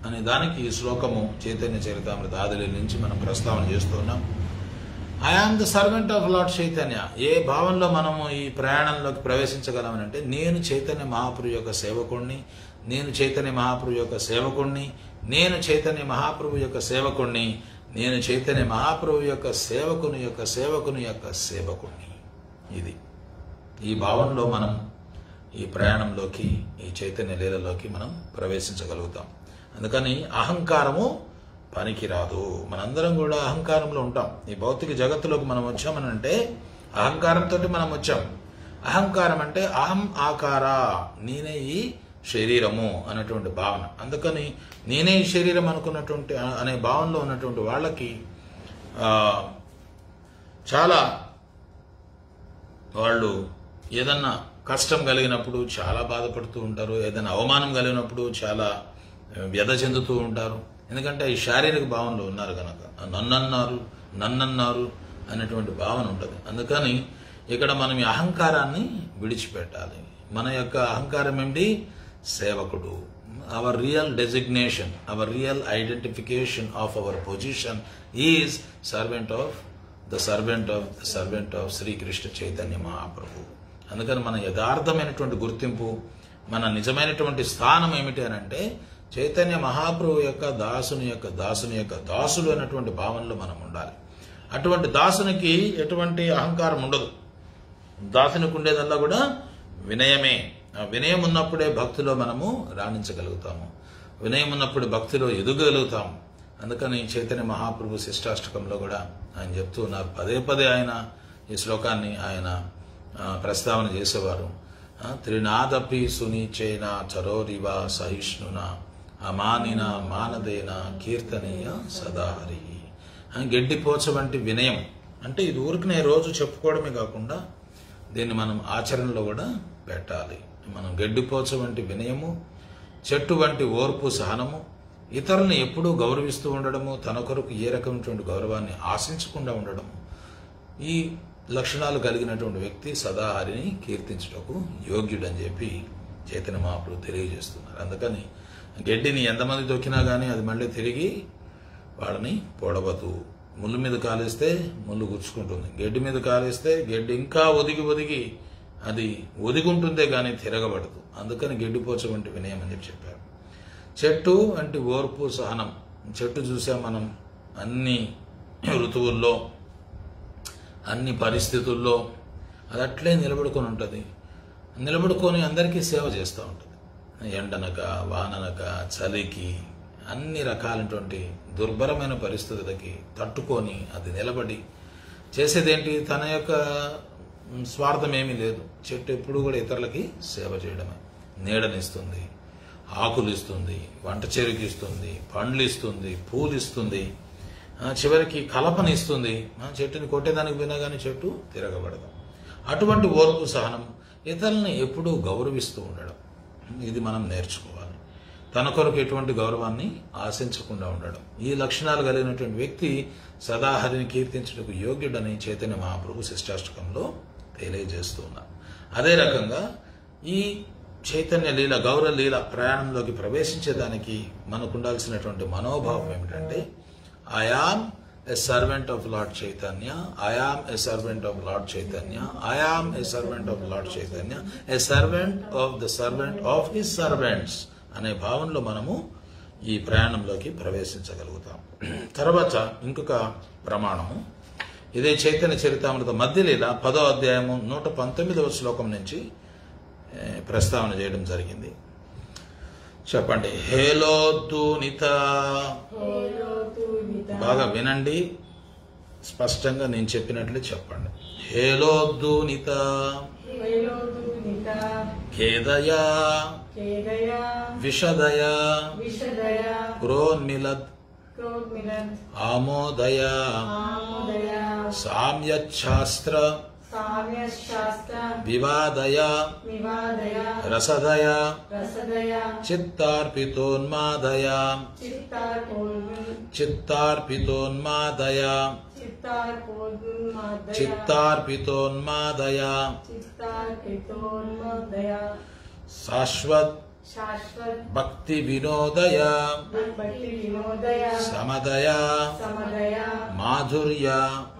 అనే దానికి ఈ శ్లోకము చైతన్య చరితామృత ఆదిలి నుంచి మనం ప్రస్తావన చేస్తున్నాం. I am the servant of Lord Chaitanya. ఏ భావంలో మనము ఈ ప్రయాణంలోకి ప్రవేశించగలమని అంటే, నేను చైతన్య మహాప్రభు యొక్క సేవకుణ్ణి, నేను చైతన్య మహాప్రభు యొక్క సేవకుణ్ణి, నేను చైతన్య మహాప్రభు యొక్క సేవకుణ్ణి, నేను చైతన్య మహాప్రభు యొక్క సేవకుని యొక్క సేవకుని యొక్క సేవకుణ్ణి. ఇది ఈ భావంలో మనం ఈ ప్రయాణంలోకి, ఈ చైతన్య లీలలోకి మనం ప్రవేశించగలుగుతాం. అందుకని అహంకారము పనికిరాదు. మనందరం కూడా అహంకారంలో ఉంటాం. ఈ భౌతిక జగత్తులోకి మనం వచ్చామనంటే అహంకారంతో మనం వచ్చాం. అహంకారం అంటే అహం ఆకార, నేనే ఈ శరీరము అనేటువంటి భావన. అందుకని నేనే ఈ శరీరం అనుకున్నటువంటి అనే భావనలో ఉన్నటువంటి వాళ్ళకి చాలా వాళ్ళు ఏదన్నా కష్టం కలిగినప్పుడు చాలా బాధపడుతూ ఉంటారు, ఏదైనా అవమానం కలిగినప్పుడు చాలా వ్యధ చెందుతూ ఉంటారు. ఎందుకంటే ఈ శారీరక భావనలో ఉన్నారు కనుక, నన్నన్నారు అనేటువంటి భావన ఉంటుంది. అందుకని ఇక్కడ మనం ఈ అహంకారాన్ని విడిచిపెట్టాలి. మన యొక్క అహంకారం ఏంటి? సేవకుడు. Our real designation, our real identification of our position is servant of Sri Krishna Chaitanya Mahaprabhu. అందుకని మన యథార్థమైనటువంటి గుర్తింపు, మన నిజమైనటువంటి స్థానం ఏమిటి అని అంటే చైతన్య మహాప్రభు యొక్క దాసులు అనేటువంటి భావనలో మనం ఉండాలి. అటువంటి దాసునికి ఎటువంటి అహంకారం ఉండదు. దాసునికి ఉండేదల్లా కూడా వినయమే. ఆ వినయం ఉన్నప్పుడే భక్తిలో మనము రాణించగలుగుతాము, వినయం ఉన్నప్పుడు భక్తిలో ఎదగగలుగుతాము. అందుకని చైతన్య మహాప్రభు శిష్టాష్టకంలో కూడా ఆయన చెప్తూ ఉన్నారు. పదే ఆయన ఈ శ్లోకాన్ని ఆయన ప్రస్తావన చేసేవారు. త్రినాదపి సునీచైన చరోరివ సహిష్ణున అమానిన మానదేన కీర్తనీయ సదాహరి. గడ్డిపోచ వంటి వినయం అంటే ఇది ఊరికి రోజు చెప్పుకోవడమే కాకుండా దీన్ని మనం ఆచరణలో కూడా పెట్టాలి. మనం గడ్డిపోచ వంటి వినయము, చెట్టు వంటి ఓర్పు సహనము, ఇతరులను ఎప్పుడూ గౌరవిస్తూ ఉండడము, తన కొరకు ఏ రకమైనటువంటి గౌరవాన్ని ఆశించకుండా ఉండడము, ఈ లక్షణాలు కలిగినటువంటి వ్యక్తి సదాహరిని కీర్తించుటకు యోగ్యుడని చెప్పి చైతన్య మహాప్రభు తెలియజేస్తున్నారు. అందుకని గడ్డిని ఎంతమంది తొక్కినా కానీ అది మళ్ళీ తిరిగి వాళ్ళని పొడవదు. ముళ్ళు మీద కాలేస్తే ముళ్ళు గుచ్చుకుంటుంది, గడ్డి మీద కాలేస్తే గడ్డి ఇంకా ఒదిగి అది ఒదిగుంటుందే కానీ తిరగబడదు. అందుకని గడ్డిపోచ వంటి వినయం అని చెప్పారు. చెట్టు అంటే ఓర్పు సహనం. చెట్టు చూసాం మనం అన్ని ఋతువుల్లో, అన్ని పరిస్థితుల్లో అది అట్లే నిలబడుకొని ఉంటుంది. నిలబడుకొని అందరికీ సేవ చేస్తూ ఉంటుంది. ఎండనక, వాననక, చలికి, అన్ని రకాలైనటువంటి దుర్భరమైన పరిస్థితులకి తట్టుకొని అది నిలబడి చేసేదేంటి? తన యొక్క స్వార్థం ఏమీ లేదు. చెట్టు ఎప్పుడు కూడా ఇతరులకి సేవ చేయడమే. నీడనిస్తుంది, ఆకులు ఇస్తుంది, వంట చెరుకు ఇస్తుంది, పండ్లు ఇస్తుంది, పూలు ఇస్తుంది, చివరికి కలపనిస్తుంది. చెట్టుని కొట్టేదానికి పోయినా కానీ చెట్టు తిరగబడదు. అటువంటి ఓర్పు సహనం, ఇతరులని ఎప్పుడూ గౌరవిస్తూ ఉండడం, ఇది మనం నేర్చుకోవాలి. తన కొరకు ఎటువంటి గౌరవాన్ని ఆశించకుండా ఉండడం. ఈ లక్షణాలు కలిగినటువంటి వ్యక్తి సదాహరిని కీర్తించుటకు యోగ్యుడని చైతన్య మహాప్రభు శిష్టాష్టకంలో తెలియజేస్తూ ఉన్నారు. అదే రకంగా ఈ చైతన్య లీల, గౌరవ లీల ప్రయాణంలోకి ప్రవేశించేదానికి మనకు ఉండాల్సినటువంటి మనోభావం ఏమిటంటే I am a servant of Lord Chaitanya, I am a servant of Lord Chaitanya, I am a servant of Lord Chaitanya, a servant of his servants అనే భావనలో మనము ఈ ప్రయాణంలోకి ప్రవేశించగలుగుతాం. తర్వాత ఇంకొక ప్రమాణము, ఇదే చైతన్య చరితామృత మధ్యలీల 10వ అధ్యాయము 119వ శ్లోకం నుంచి ప్రస్తావన చేయడం జరిగింది. చెప్పండి. హేలోద్దునిత. బాగా వినండి, స్పష్టంగా నేను చెప్పినట్లు చెప్పండి. హేలోద్దునిత ఖేదయా విషదయా క్రోన్మిలద్ ఆమోదయ సామ్యచ్ఛాస్త్ర వివాదయ రసదయ చిత్తార్పితోన్మాదయ శాశ్వత్ शाश्वत భక్తి వినోదయ भक्ति विनोदय సమదయ समदय మాధుర్య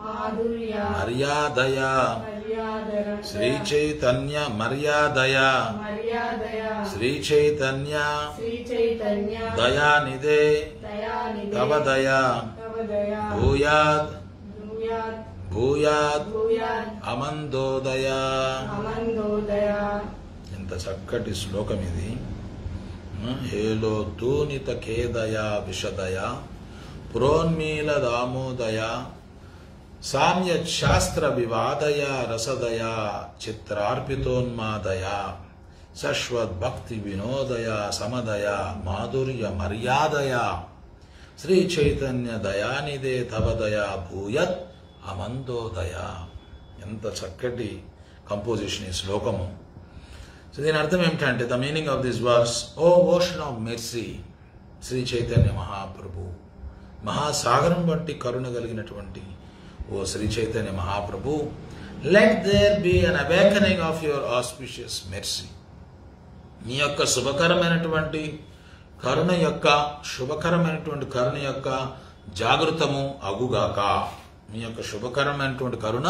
माधुर्य మర్యాదయ मर्यादय శ్రీ చైతన్య మర్యాదయ मर्यादय శ్రీ చైతన్య श्री चैतन्य దయానిదే दयानिधे తవ దయ तव दया భూయాత్ भूयात् భూయాత్ भूयात् అమందోదయ. अमन्दोदय. ఎంత చక్కటి శ్లోకం ఇది. హేలో దూనిత ఖేదయ విషదయ ప్రోన్మీల దామోదయ సామ్యత్ శాస్త్ర వివాదయ రసదయ చిత్రార్పితోన్మాదయ శశ్వత్ భక్తి వినోదయ సమదయ మాధుర్య మర్యాదయ శ్రీ చైతన్య దయానిదే తవ దయ భూయత్ అమందోదయ. ఎంత చక్కటి కంపోజిషన్ ఈ శ్లోకము. సో దీని అర్థం ఏమిటంటే the meaning of this verse, O ocean of mercy Sri Chaitanya Mahaprabhu, మహాసాగరం వంటి కరుణ కలిగినటువంటి O Sri Chaitanya Mahaprabhu, let there be an awakening of your auspicious mercy. మీ యొక్క శుభకరమైనటువంటి కరుణ యొక్క జాగృతము అగుగాక. మీ యొక్క శుభకరమైనటువంటి కరుణ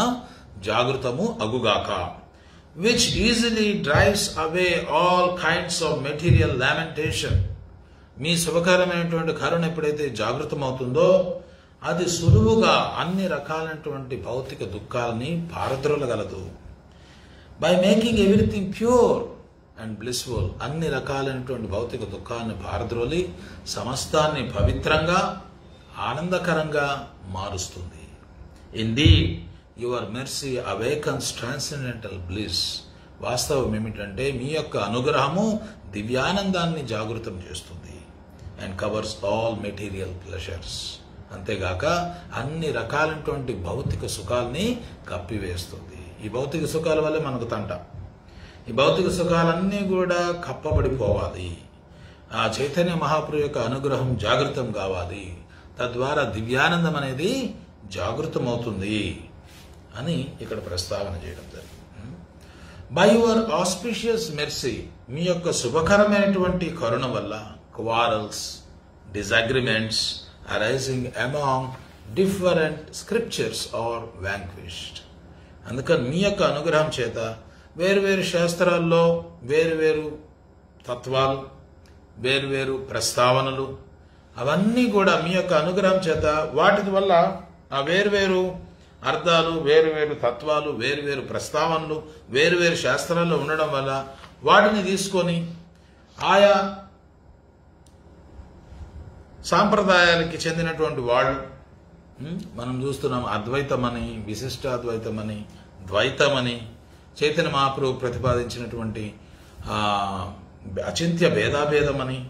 జాగృతము అగుగాక. which easily drives away all kinds of material lamentation. మీ శుభకరమైనటువంటి కరుణ ఎప్పుడైతే జాగృతమవుతుందో అది సులువుగా అన్ని రకాలైనటువంటి భౌతిక దుఃఖాలని పారద్రోలగలదు. By making everything pure and blissful, అన్ని రకాలైనటువంటి భౌతిక దుఃఖాన్ని పారద్రోలి సమస్తాన్ని పవిత్రంగా ఆనందకరంగా మారుస్తుంది. Indeed your mercy awakens transcendental bliss. వాస్తవం ఏమిటంటే మీ యొక్క అనుగ్రహము దివ్యానందాన్ని జాగృతం చేస్తుంది. And covers all material pleasures. అంతేగాక అన్ని రకాలైనటువంటి భౌతిక సుఖాల్ని కప్పివేస్తుంది. ఈ భౌతిక సుఖాల వల్ల మనకు తంట. ఈ భౌతిక సుఖాలన్నీ కూడా కప్పబడిపోవాలి. ఆ చైతన్య మహాప్రభు యొక్క అనుగ్రహం జాగృతం కావాలి. తద్వారా దివ్యానందం అనేది జాగృతమవుతుంది అని ఇక్కడ ప్రస్తావన చేయడం జరిగింది. బై యువర్ ఆస్పిషియస్ మెర్సీ, మీ యొక్క శుభకరమైనటువంటి కరుణ వల్ల quarrels, disagreements arising among different scriptures are vanquished. అందుకని మీ యొక్క అనుగ్రహం చేత వేరువేరు శాస్త్రాల్లో వేరువేరు తత్వాలు, వేరువేరు ప్రస్తావనలు అవన్నీ కూడా మీ యొక్క అనుగ్రహం చేత వాటి వల్ల ఆ వేరువేరు అర్థాలు, వేరువేరు తత్వాలు, వేరువేరు ప్రస్తావనలు వేరువేరు శాస్త్రాల్లో ఉండడం వల్ల వాటిని తీసుకొని ఆయా సాంప్రదాయాలకి చెందినటువంటి వాళ్ళు, మనం చూస్తున్నాం అద్వైతమని, విశిష్టాద్వైతమని, ద్వైతమని, చైతన్య మహాప్రభు ప్రతిపాదించినటువంటి అచింత్య భేదాభేదమని,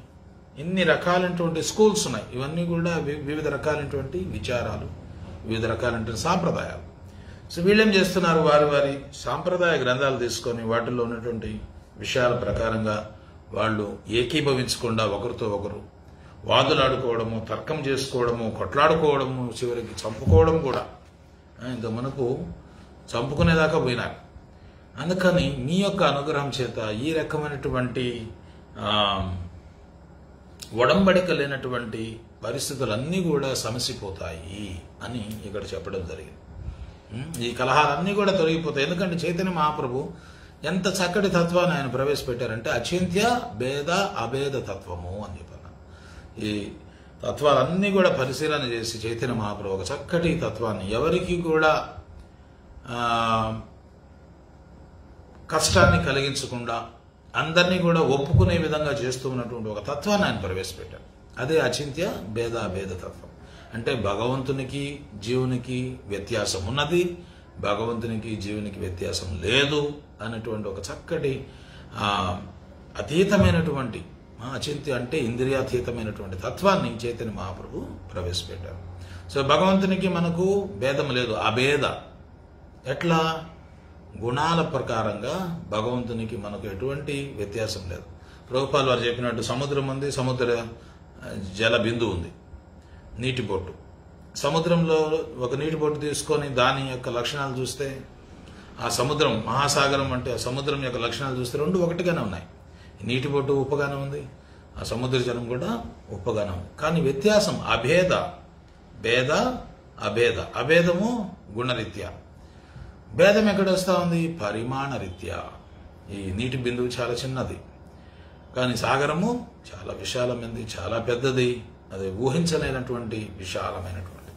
ఇన్ని రకాలైనటువంటి స్కూల్స్ ఉన్నాయి. ఇవన్నీ కూడా వివిధ రకాలైనటువంటి విచారాలు, వివిధ రకాలైనటువంటి సాంప్రదాయాలు. సో వీళ్ళేం చేస్తున్నారు, వారి వారి సాంప్రదాయ గ్రంథాలు తీసుకొని వాటిల్లో ఉన్నటువంటి విషయాల ప్రకారంగా వాళ్ళు ఏకీభవించకుండా ఒకరితో ఒకరు వాదులాడుకోవడము, తర్కం చేసుకోవడము, కొట్లాడుకోవడము, చివరికి చంపుకోవడం కూడా. ఇంత మనకు చంపుకునేదాకా పోయినారు. అందుకని మీ యొక్క అనుగ్రహం చేత ఈ రకమైనటువంటి ఒడంబడిక లేనటువంటి పరిస్థితులన్నీ కూడా సమసిపోతాయి అని ఇక్కడ చెప్పడం జరిగింది. ఈ కలహాలన్నీ కూడా తొలగిపోతాయి. ఎందుకంటే చైతన్య మహాప్రభు ఎంత చక్కటి తత్వాన్ని ఆయన ప్రవేశపెట్టారంటే అచింత్య భేద అభేద తత్వము అని చెప్పారు. ఈ తత్వాలన్నీ కూడా పరిశీలన చేసి చైతన్య మహాప్రభు ఒక చక్కటి తత్వాన్ని ఎవరికి కూడా కష్టాన్ని కలిగించకుండా అందరినీ కూడా ఒప్పుకునే విధంగా చేస్తూ ఉన్నటువంటి ఒక తత్వాన్ని ఆయన ప్రవేశపెట్టారు. అదే అచింత్య భేదాభేద తత్వం. అంటే భగవంతునికి జీవునికి వ్యత్యాసం ఉన్నది, భగవంతునికి జీవునికి వ్యత్యాసం లేదు అనేటువంటి ఒక చక్కటి అతీతమైనటువంటి అచింత్య అంటే ఇంద్రియాతీతమైనటువంటి తత్వాన్ని చైతన్య మహాప్రభు ప్రవేశపెట్టారు. సో భగవంతునికి మనకు భేదం లేదు, అభేద. ఎట్లా? గుణాల ప్రకారంగా భగవంతునికి మనకు ఎటువంటి వ్యత్యాసం లేదు. ప్రభుపాల్ వారు చెప్పినట్టు సముద్రం ఉంది, సముద్ర జల బిందువు ఉంది, నీటి బొట్టు. సముద్రంలో ఒక నీటి బొట్టు తీసుకొని దాని యొక్క లక్షణాలు చూస్తే ఆ సముద్రం మహాసాగరం అంటే ఆ సముద్రం యొక్క లక్షణాలు చూస్తే రెండు ఒకటిగానే ఉన్నాయి. నీటి బొట్టు ఉప్పగానే ఉంది, ఆ సముద్ర జలం కూడా ఉప్పగానే ఉంది. కానీ వ్యత్యాసం అభేద, భేద అభేద. అభేదము గుణరీత్యా, భేదం ఎక్కడ వస్తా ఉంది? పరిమాణ రీత్యా. ఈ నీటి బిందువు చాలా చిన్నది, కానీ సాగరము చాలా విశాలమైనది, చాలా పెద్దది, అది ఊహించలేనటువంటి విశాలమైనటువంటి.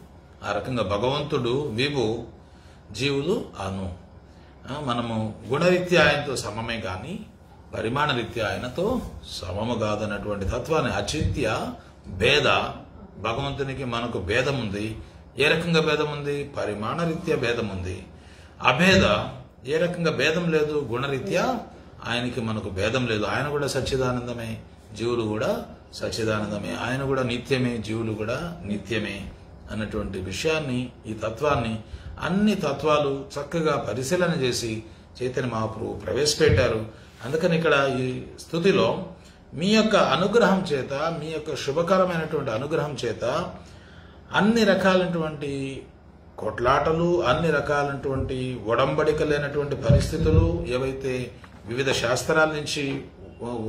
ఆ రకంగా భగవంతుడు విభు, జీవులు అను. మనము గుణరీత్యా ఆయనతో సమమే కానీ పరిమాణ రీత్యా ఆయనతో సమము కాదన్నటువంటి తత్వాన్ని అచింత్య భేద. భగవంతునికి మనకు భేదం ఉంది. ఏ రకంగా భేదం ఉంది? పరిమాణ రీత్యా భేదం ఉంది. అభేద ఏ రకంగా భేదం లేదు? గుణరీత్యా ఆయనకి మనకు భేదం లేదు. ఆయన కూడా సచ్చిదానందమే, జీవులు కూడా సచ్చిదానందమే. ఆయన కూడా నిత్యమే, జీవులు కూడా నిత్యమే అన్నటువంటి విషయాన్ని, ఈ తత్వాన్ని అన్ని తత్వాలు చక్కగా పరిశీలన చేసి చైతన్య మహాప్రభు ప్రవేశపెట్టారు. అందుకని ఇక్కడ ఈ స్తుతిలో మీ యొక్క అనుగ్రహం చేత, మీ యొక్క శుభకరమైనటువంటి అనుగ్రహం చేత అన్ని రకాలైనటువంటి కొట్లాటలు, అన్ని రకాలైనటువంటి ఒడంబడిక లేనటువంటి పరిస్థితులు ఏవైతే వివిధ శాస్త్రాల నుంచి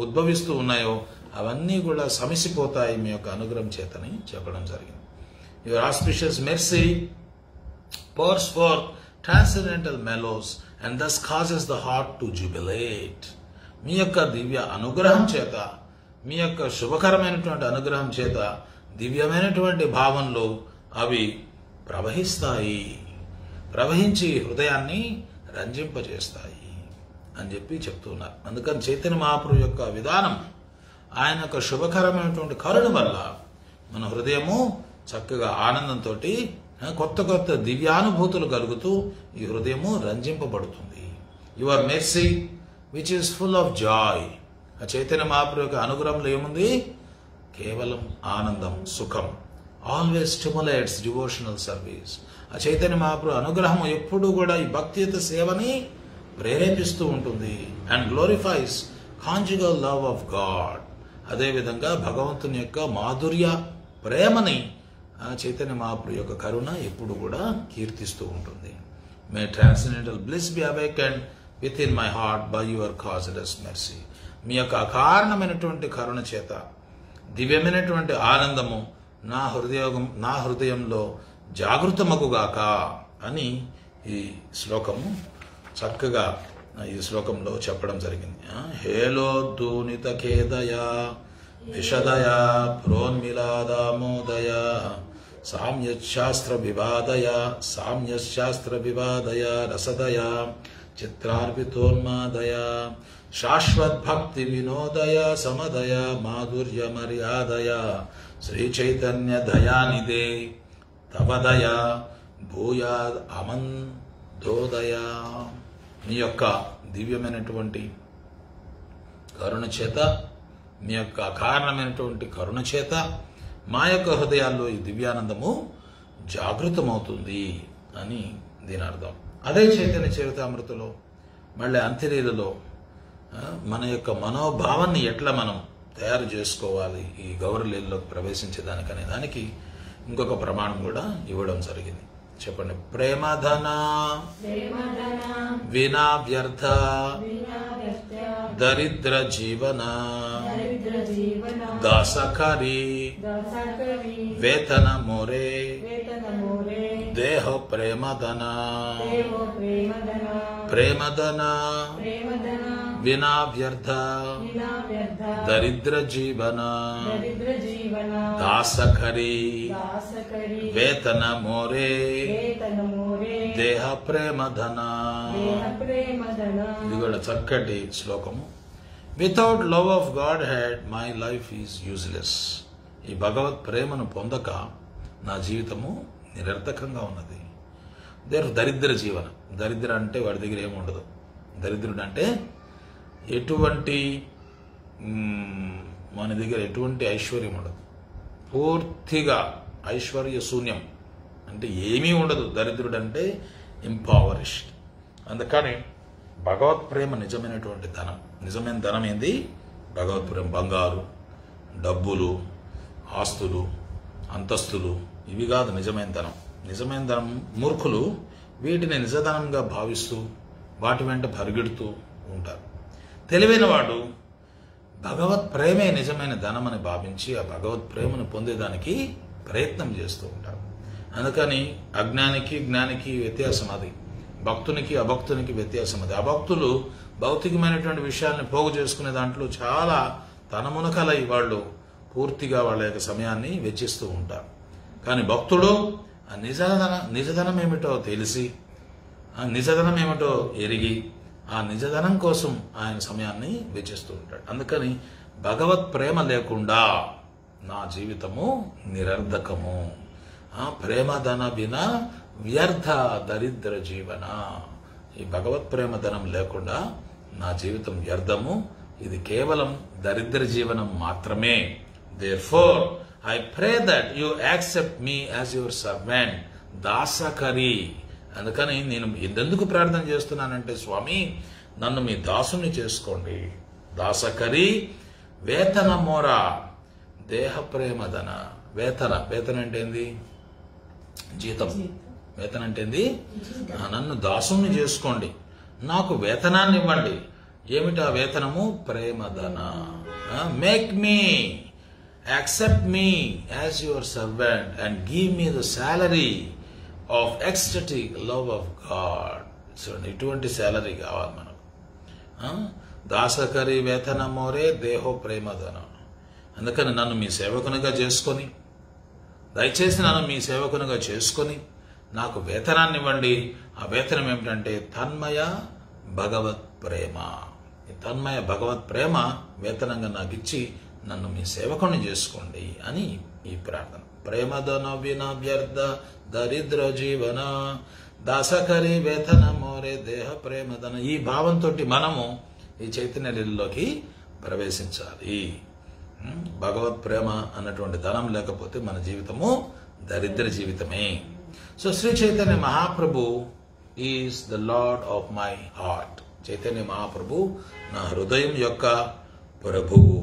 ఉద్భవిస్తూ ఉన్నాయో అవన్నీ కూడా సమసిపోతాయి మీ యొక్క అనుగ్రహం చేతని చెప్పడం జరిగింది. Your auspicious mercy pours forth transcendental mellows and thus causes the heart to jubilate. మీ యొక్క దివ్య అనుగ్రహం చేత, మీ యొక్క శుభకరమైనటువంటి అనుగ్రహం చేత దివ్యమైనటువంటి భావంలో అవి ప్రవహిస్తాయి, ప్రవహించి హృదయాన్ని రంజింపజేస్తాయి అని చెప్పి చెప్తున్నారు. అందుకని చైతన్య మహాప్రభు యొక్క విధానం, ఆయన యొక్క శుభకరమైనటువంటి కరుణ వల్ల మన హృదయము చక్కగా ఆనందంతో కొత్త కొత్త దివ్యానుభూతులు కలుగుతూ ఈ హృదయము రంజింపబడుతుంది. Your mercy which is full of joy. ఆ చైతన్య మహాప్రభు యొక్క అనుగ్రహంలో ఏముంది? కేవలం ఆనందం, సుఖం. Always stimulates devotional service. ఆ చైతన్య మహాప్రభు అనుగ్రహం ఎప్పుడూ కూడా ఈ భక్తియుత సేవని ప్రేరేపిస్తూ ఉంటుంది. And glorifies conjugal love of God. అదేవిధంగా భగవంతుని యొక్క మాధుర్య ప్రేమని చైతన్య మహాప్రభు యొక్క కరుణ ఎప్పుడు కూడా కీర్తిస్తూ ఉంటుంది. May transcendental bliss be awakened within my heart by your causeless mercy. మీ యొక్క అకారణమైనటువంటి కరుణ చేత దివ్యమైనటువంటి ఆనందము నా హృదయంలో జాగృతమగుగాక అని ఈ శ్లోకము చక్కగా ఈ శ్లోకంలో చెప్పడం జరిగింది. హేలోద్దూనిత ఖేదయా విషదయా ప్రోన్మిలాదామోదయ సామ్యశాస్త్ర వివాదయ రసదయ చిత్రార్పితోన్మాదయ శాశ్వద్భక్తి వినోదయ సమదయ మాధుర్య మర్యాదయ శ్రీ చైతన్య దయానిదే తవదయ భూయాద్ అమందోదయ. మీ యొక్క దివ్యమైనటువంటి కరుణ చేత, మీ యొక్క అకారణమైనటువంటి కరుణ చేత మా యొక్క హృదయాల్లో ఈ దివ్యానందము జాగృతమవుతుంది అని దీని అర్థం. అదే చైతన్య చరితామృతలో మళ్ళీ అంత్యలీలలో మన యొక్క మనోభావాన్ని ఎట్లా మనం తయారు చేసుకోవాలి ఈ గౌరలీలలోకి ప్రవేశించేదానికనే దానికి ఇంకొక ప్రమాణం కూడా ఇవ్వడం జరిగింది. చెప్పండి. ప్రేమధన వినా వ్యర్థ దరిద్ర జీవన దాసకరి వేతన మోరే దేహ ప్రేమధన వినా వ్యర్థ దరిద్ర జీవన దాసకరి వేతన మోరే దేహ ప్రేమధన. ఇది కూడా చక్కటి శ్లోకము. Without love of God head my life is useless. ఈ భగవత్ ప్రేమను పొందక నా జీవితము నిరర్థకంగా ఉన్నది. దరిద్ర జీవన. దరిద్ర అంటే వాడి దగ్గర ఏముండదు. దరిద్రుడు అంటే ఎటువంటి మన దగ్గర ఎటువంటి ఐశ్వర్యం ఉండదు, పూర్తిగా ఐశ్వర్య శూన్యం, అంటే ఏమీ ఉండదు. దరిద్రుడు అంటే ఇంపవరిష్డ్. అందుకని భగవత్ ప్రేమ నిజమైనటువంటి ధనం. నిజమైన ధనం ఏంది? భగవత్ ప్రేమ. బంగారు, డబ్బులు, ఆస్తులు, అంతస్తులు ఇవి కాదు నిజమైన ధనం. నిజమైన ధనం మూర్ఖులు వీటిని నిజధనంగా భావిస్తూ వాటి వెంట పరిగెడుతూ ఉంటారు. తెలివైన వాడు భగవత్ ప్రేమే నిజమైన ధనం అని భావించి ఆ భగవత్ ప్రేమను పొందేదానికి ప్రయత్నం చేస్తూ ఉంటారు. అందుకని అజ్ఞానికి జ్ఞానికి వ్యత్యాసం అది, భక్తునికి అభక్తునికి వ్యత్యాసం అది. అభక్తులు భౌతికమైనటువంటి విషయాల్ని పోగు చేసుకునే దాంట్లో చాలా తనమునకలై వాళ్ళు పూర్తిగా వాళ్ళ యొక్క సమయాన్ని వెచ్చిస్తూ ఉంటారు. కానీ భక్తుడు ఆ నిజధనం ఏమిటో తెలిసి, ఆ నిజధనం ఏమిటో ఎరిగి ఆ నిజధనం కోసం ఆయన సమయాన్ని వెచ్చిస్తూ ఉంటాడు. అందుకని భగవత్ ప్రేమ లేకుండా నా జీవితము నిరర్ధకము. ప్రేమ ధన బిన వ్యర్థ దరిద్ర జీవన. ఈ భగవత్ ప్రేమ ధనం లేకుండా నా జీవితం వ్యర్థము, ఇది కేవలం దరిద్ర జీవనం మాత్రమే. Therefore, I pray that you accept me as your servant, దాసకరి. అందుకని నేను ఎందుకు ప్రార్థన చేస్తున్నానంటే, స్వామి నన్ను మీ దాసుని చేసుకోండి. దాసకరి వేతన మోర దేహ ప్రేమధన. వేతన అంటే ఏంది? జీతం. వేతన అంటే ఏంది? నన్ను దాసుని చేసుకోండి, నాకు వేతనాన్ని ఇవ్వండి. ఏమిటా వేతనము? ప్రేమధన. Make me, accept me as your servant and give me the salary of ecstatic love of God. చూడండి, ఇటువంటి శాలరీ కావాలి మనకు. దాసకరి వేతన మోరే దేహో ప్రేమధన. అందుకని నన్ను మీ సేవకునిగా చేసుకొని, దయచేసి నన్ను మీ సేవకునిగా చేసుకొని నాకు వేతనాన్ని ఇవ్వండి. ఆ వేతనం ఏమిటంటే తన్మయ భగవత్ ప్రేమ. ఈ తన్మయ భగవత్ ప్రేమ వేతనంగా నాకు ఇచ్చి నన్ను మీ సేవకుని చేసుకోండి అని ఈ ప్రార్థన. ప్రేమధన విన వ్యర్థ దరిద్ర జీవన దాసకరి వేతన మోరే దేహ ప్రేమధన. ఈ భావంతో మనము ఈ చైతన్య లీలలోకి ప్రవేశించాలి. భగవత్ ప్రేమ అన్నటువంటి ధనం లేకపోతే మన జీవితము దరిద్ర జీవితమే. So Sri Chaitanya Mahaprabhu is the Lord of my heart. Chaitanya Mahaprabhu నా హృదయం యొక్క ప్రభువు,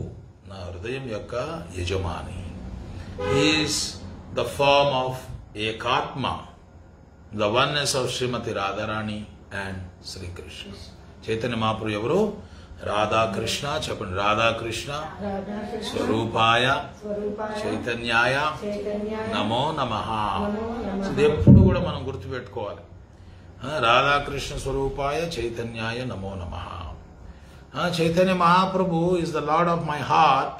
నా హృదయం యొక్క యజమాని. Is the form of ekatma, the oneness of Srimati Radharani and Sri Krishna. Chaitanya Mahaprabhu ఎవరు? రాధాకృష్ణ. చెప్పండి, రాధాకృష్ణ స్వరూపాయ చైతన్యాయ నమో నమః. ఇది ఎప్పుడు కూడా మనం గుర్తుపెట్టుకోవాలి. రాధాకృష్ణ స్వరూపాయ చైతన్యాయ నమో నమః. Chaitanya Mahaprabhu is the Lord of my heart.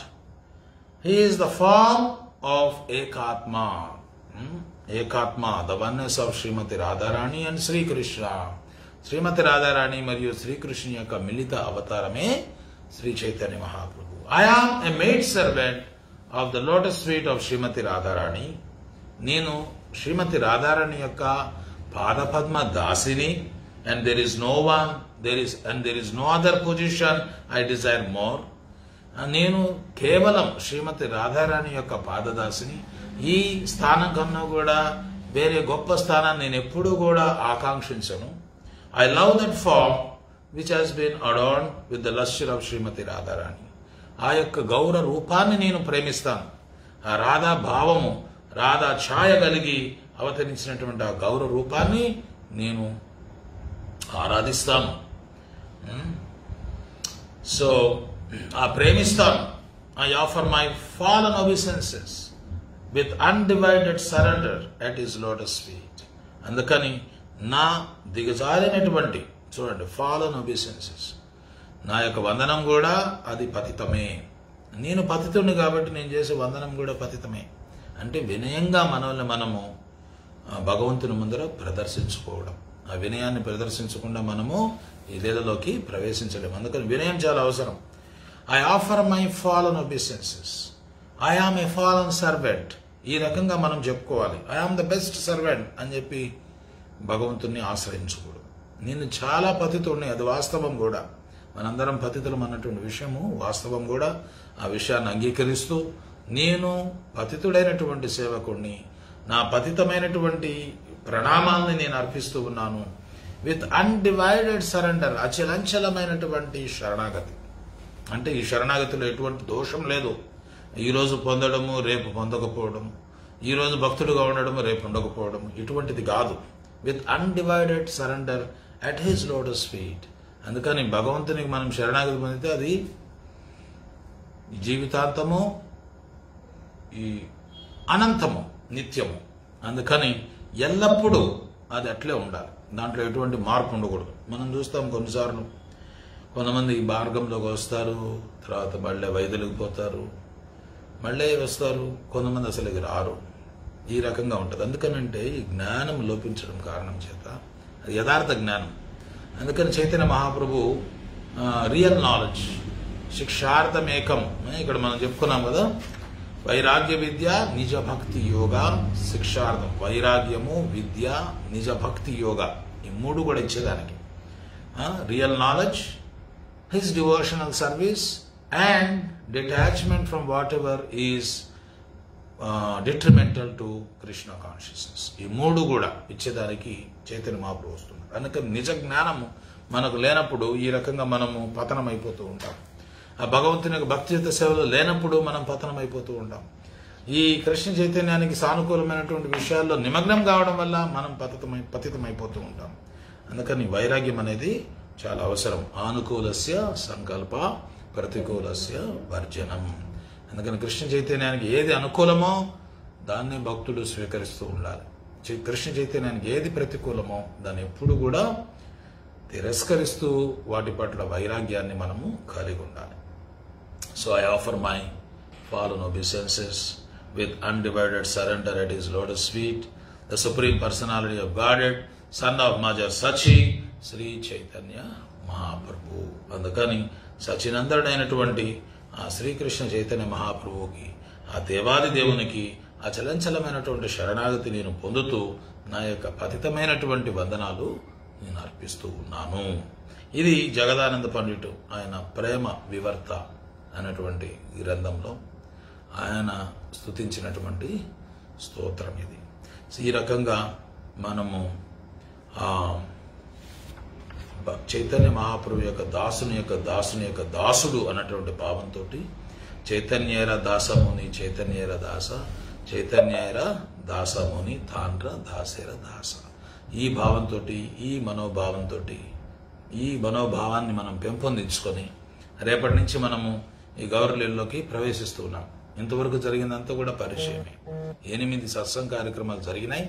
He is the form of Ekatma. Ekatma, the oneness of Srimati Radharani and Sri Krishna. శ్రీమతి రాధారాణి మరియు శ్రీకృష్ణ యొక్క మిళిత అవతారమే శ్రీ చైతన్య మహాప్రభు. I am a maid servant of the lotus feet of శ్రీమతి రాధారాణి. నేను శ్రీమతి రాధారాణి యొక్క పాదపద్మ దాసిని. And there is no one, there is no other position I desire more. నేను కేవలం శ్రీమతి రాధారాణి యొక్క పాదదాసిని. ఈ స్థానం కన్నా కూడా వేరే గొప్ప స్థానాన్ని నేను ఎప్పుడూ కూడా ఆకాంక్షించను. I love that form which has been adorned with the lustre of శ్రీమతి రాధారాణి. ఆ యొక్క గౌర రూపాన్ని నేను ప్రేమిస్తాను. ఆ రాధా భావము, రాధా ఛాయ కలిగి అవతరించినటువంటి ఆ గౌర రూపాన్ని నేను ఆరాధిస్తాను. సో ఆ ప్రేమిస్తాను. I offer my fallen obeisances with undivided surrender at his lotus feet. అందుకని నా దిగజారినటువంటి, చూడండి, ఫాలన్ ఒబీసెన్సెస్, నా యొక్క వందనం కూడా అది పతితమే. నేను పతితుడిని కాబట్టి నేను చేసే వందనం కూడా పతితమే. అంటే వినయంగా మనల్ని మనము భగవంతుని ముందర ప్రదర్శించుకోవడం. ఆ వినయాన్ని ప్రదర్శించకుండా మనము ఈ లీలలోకి ప్రవేశించలేము. అందుకని వినయం చాలా అవసరం. I offer my fallen obeisances. I am a fallen servant. ఈ రకంగా మనం చెప్పుకోవాలి. I am the best servant అని చెప్పి భగవంతుణ్ణి ఆశ్రయించకూడదు. నేను చాలా పతితుడిని, అది వాస్తవం కూడా. మనందరం పతితులం అన్నటువంటి విషయము వాస్తవం కూడా. ఆ విషయాన్ని అంగీకరిస్తూ నేను పతితుడైనటువంటి సేవకుడిని, నా పతితమైనటువంటి ప్రణామాల్ని నేను అర్పిస్తూ ఉన్నాను. విత్ అన్డివైడెడ్ సరెండర్, అచలంచలమైనటువంటి శరణాగతి. అంటే ఈ శరణాగతిలో ఎటువంటి దోషం లేదు. ఈరోజు పొందడము, రేపు పొందకపోవడం, ఈరోజు భక్తుడుగా ఉండడము, రేపు ఉండకపోవడం, ఇటువంటిది కాదు. With undivided surrender at his lotus feet. అందుకని భగవంతునికి మనం శరణాగతి పొందితే అది జీవితాంతము, ఈ అనంతము, నిత్యము. అందుకని ఎల్లప్పుడూ అది అట్లే ఉండాలి, దాంట్లో ఎటువంటి మార్పు ఉండకూడదు. మనం చూస్తాం కొన్నిసార్లు కొంతమంది ఈ మార్గంలోకి వస్తారు, తర్వాత మళ్ళీ వైదొలిగిపోతారు, మళ్ళీ వస్తారు, కొంతమంది అసలు రారు. ఈ రకంగా ఉంటుంది. అందుకనంటే ఈ జ్ఞానం లోపించడం కారణం చేత, అది యథార్థ జ్ఞానం. అందుకని చైతన్య మహాప్రభు రియల్ నాలెడ్జ్, శిక్షార్థమేకం, ఇక్కడ మనం చెప్పుకున్నాం కదా, వైరాగ్య విద్య, నిజ భక్తి యోగ, శిక్షార్థం. వైరాగ్యము, విద్య, నిజ భక్తి యోగ, ఈ మూడు కూడా ఇచ్చేదానికి. Real knowledge, his devotional service and detachment from what ever is detrimental to Krishna consciousness. ఈ మూడు కూడా ఇచ్చేదానికి చైతన్య మహాప్రభు వస్తుంది. అందుకని నిజ జ్ఞానము మనకు లేనప్పుడు ఈ రకంగా మనము పతనం అయిపోతూ ఉంటాం. ఆ భగవంతుని యొక్క భక్తియుత సేవలో లేనప్పుడు మనం పతనం అయిపోతూ ఉంటాం. ఈ కృష్ణ చైతన్యానికి సానుకూలమైనటువంటి విషయాల్లో నిమగ్నం కావడం వల్ల మనం పతితమైపోతూ ఉంటాం. అందుకని వైరాగ్యం అనేది చాలా అవసరం. ఆనుకూలస్య సంకల్ప, ప్రతికూలస్య వర్జనం. అందుకని కృష్ణ చైతన్యానికి ఏది అనుకూలమో దాన్ని భక్తుడు స్వీకరిస్తూ ఉండాలి. కృష్ణ చైతన్యానికి ఏది ప్రతికూలమో దాన్ని ఎప్పుడు కూడా తిరస్కరిస్తూ వాటి పట్ల వైరాగ్యాన్ని మనము కలిగి ఉండాలి. So I offer my fallen obeisances with undivided surrender at his lotus feet, the supreme personality of Godhead, son of Major Sachi, Sri Chaitanya Mahaprabhu. అందుకని సచినందరుడైనటువంటి ఆ శ్రీకృష్ణ చైతన్య మహాప్రభువుకి, ఆ దేవాది దేవునికి ఆ చలంచలమైనటువంటి శరణాగతి నేను పొందుతూ నా యొక్క పతితమైనటువంటి వందనాలు నేను అర్పిస్తూ ఉన్నాను. ఇది జగదానంద పండితుడు ఆయన ప్రేమ వివర్త అనేటువంటి గ్రంథంలో ఆయన స్తుతించినటువంటి స్తోత్రం ఇది. ఈ రకంగా మనము చైతన్య మహాప్రభు యొక్క దాసుడు అన్నటువంటి భావంతో చైతన్యేర దాసముని చైతన్యేర దాస, చైతన్యేర దాసముని తాండ్ర దాసేర దాస. ఈ భావంతో, ఈ మనోభావాన్ని మనం పెంపొందించుకొని రేపటి నుంచి మనము ఈ గౌరలీలలోకి ప్రవేశిస్తూ ఉన్నాం. ఇంతవరకు జరిగిందంతా కూడా పరిచయమే. 8 సత్సంగ కార్యక్రమాలు జరిగినాయి.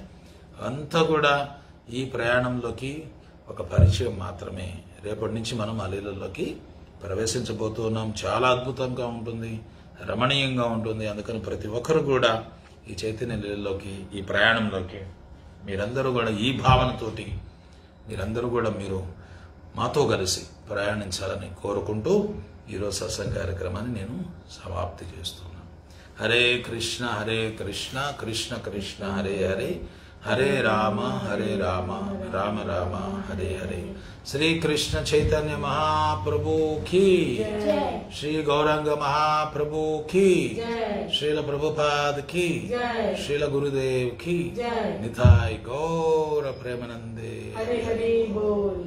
అంతా కూడా ఈ ప్రయాణంలోకి ఒక పరిచయం మాత్రమే. రేపటి నుంచి మనం ఆ లీలలోకి ప్రవేశించబోతున్నాం. చాలా అద్భుతంగా ఉంటుంది, రమణీయంగా ఉంటుంది. అందుకని ప్రతి ఒక్కరు కూడా ఈ చైతన్య లీలలోకి, ఈ ప్రయాణంలోకి మీరందరూ కూడా ఈ భావనతోటి మీరందరూ కూడా మీరు మాతో కలిసి ప్రయాణించాలని కోరుకుంటూ ఈరోజు సత్సంగ కార్యక్రమాన్ని నేను సమాప్తి చేస్తున్నాను. హరే కృష్ణ కృష్ణ కృష్ణ హరే హరే, హరే రామ రామ రామ హరే హరే. శ్రీకృష్ణ చైతన్య మహాప్రభు కీ, శ్రీ గౌరాంగ మహాప్రభు కీ, శ్రీల ప్రభుపాద్ కీ, శ్రీల గురుదేవ్ కీ. నితాయ్ గౌర ప్రేమానందే. హరి హరి బోల్.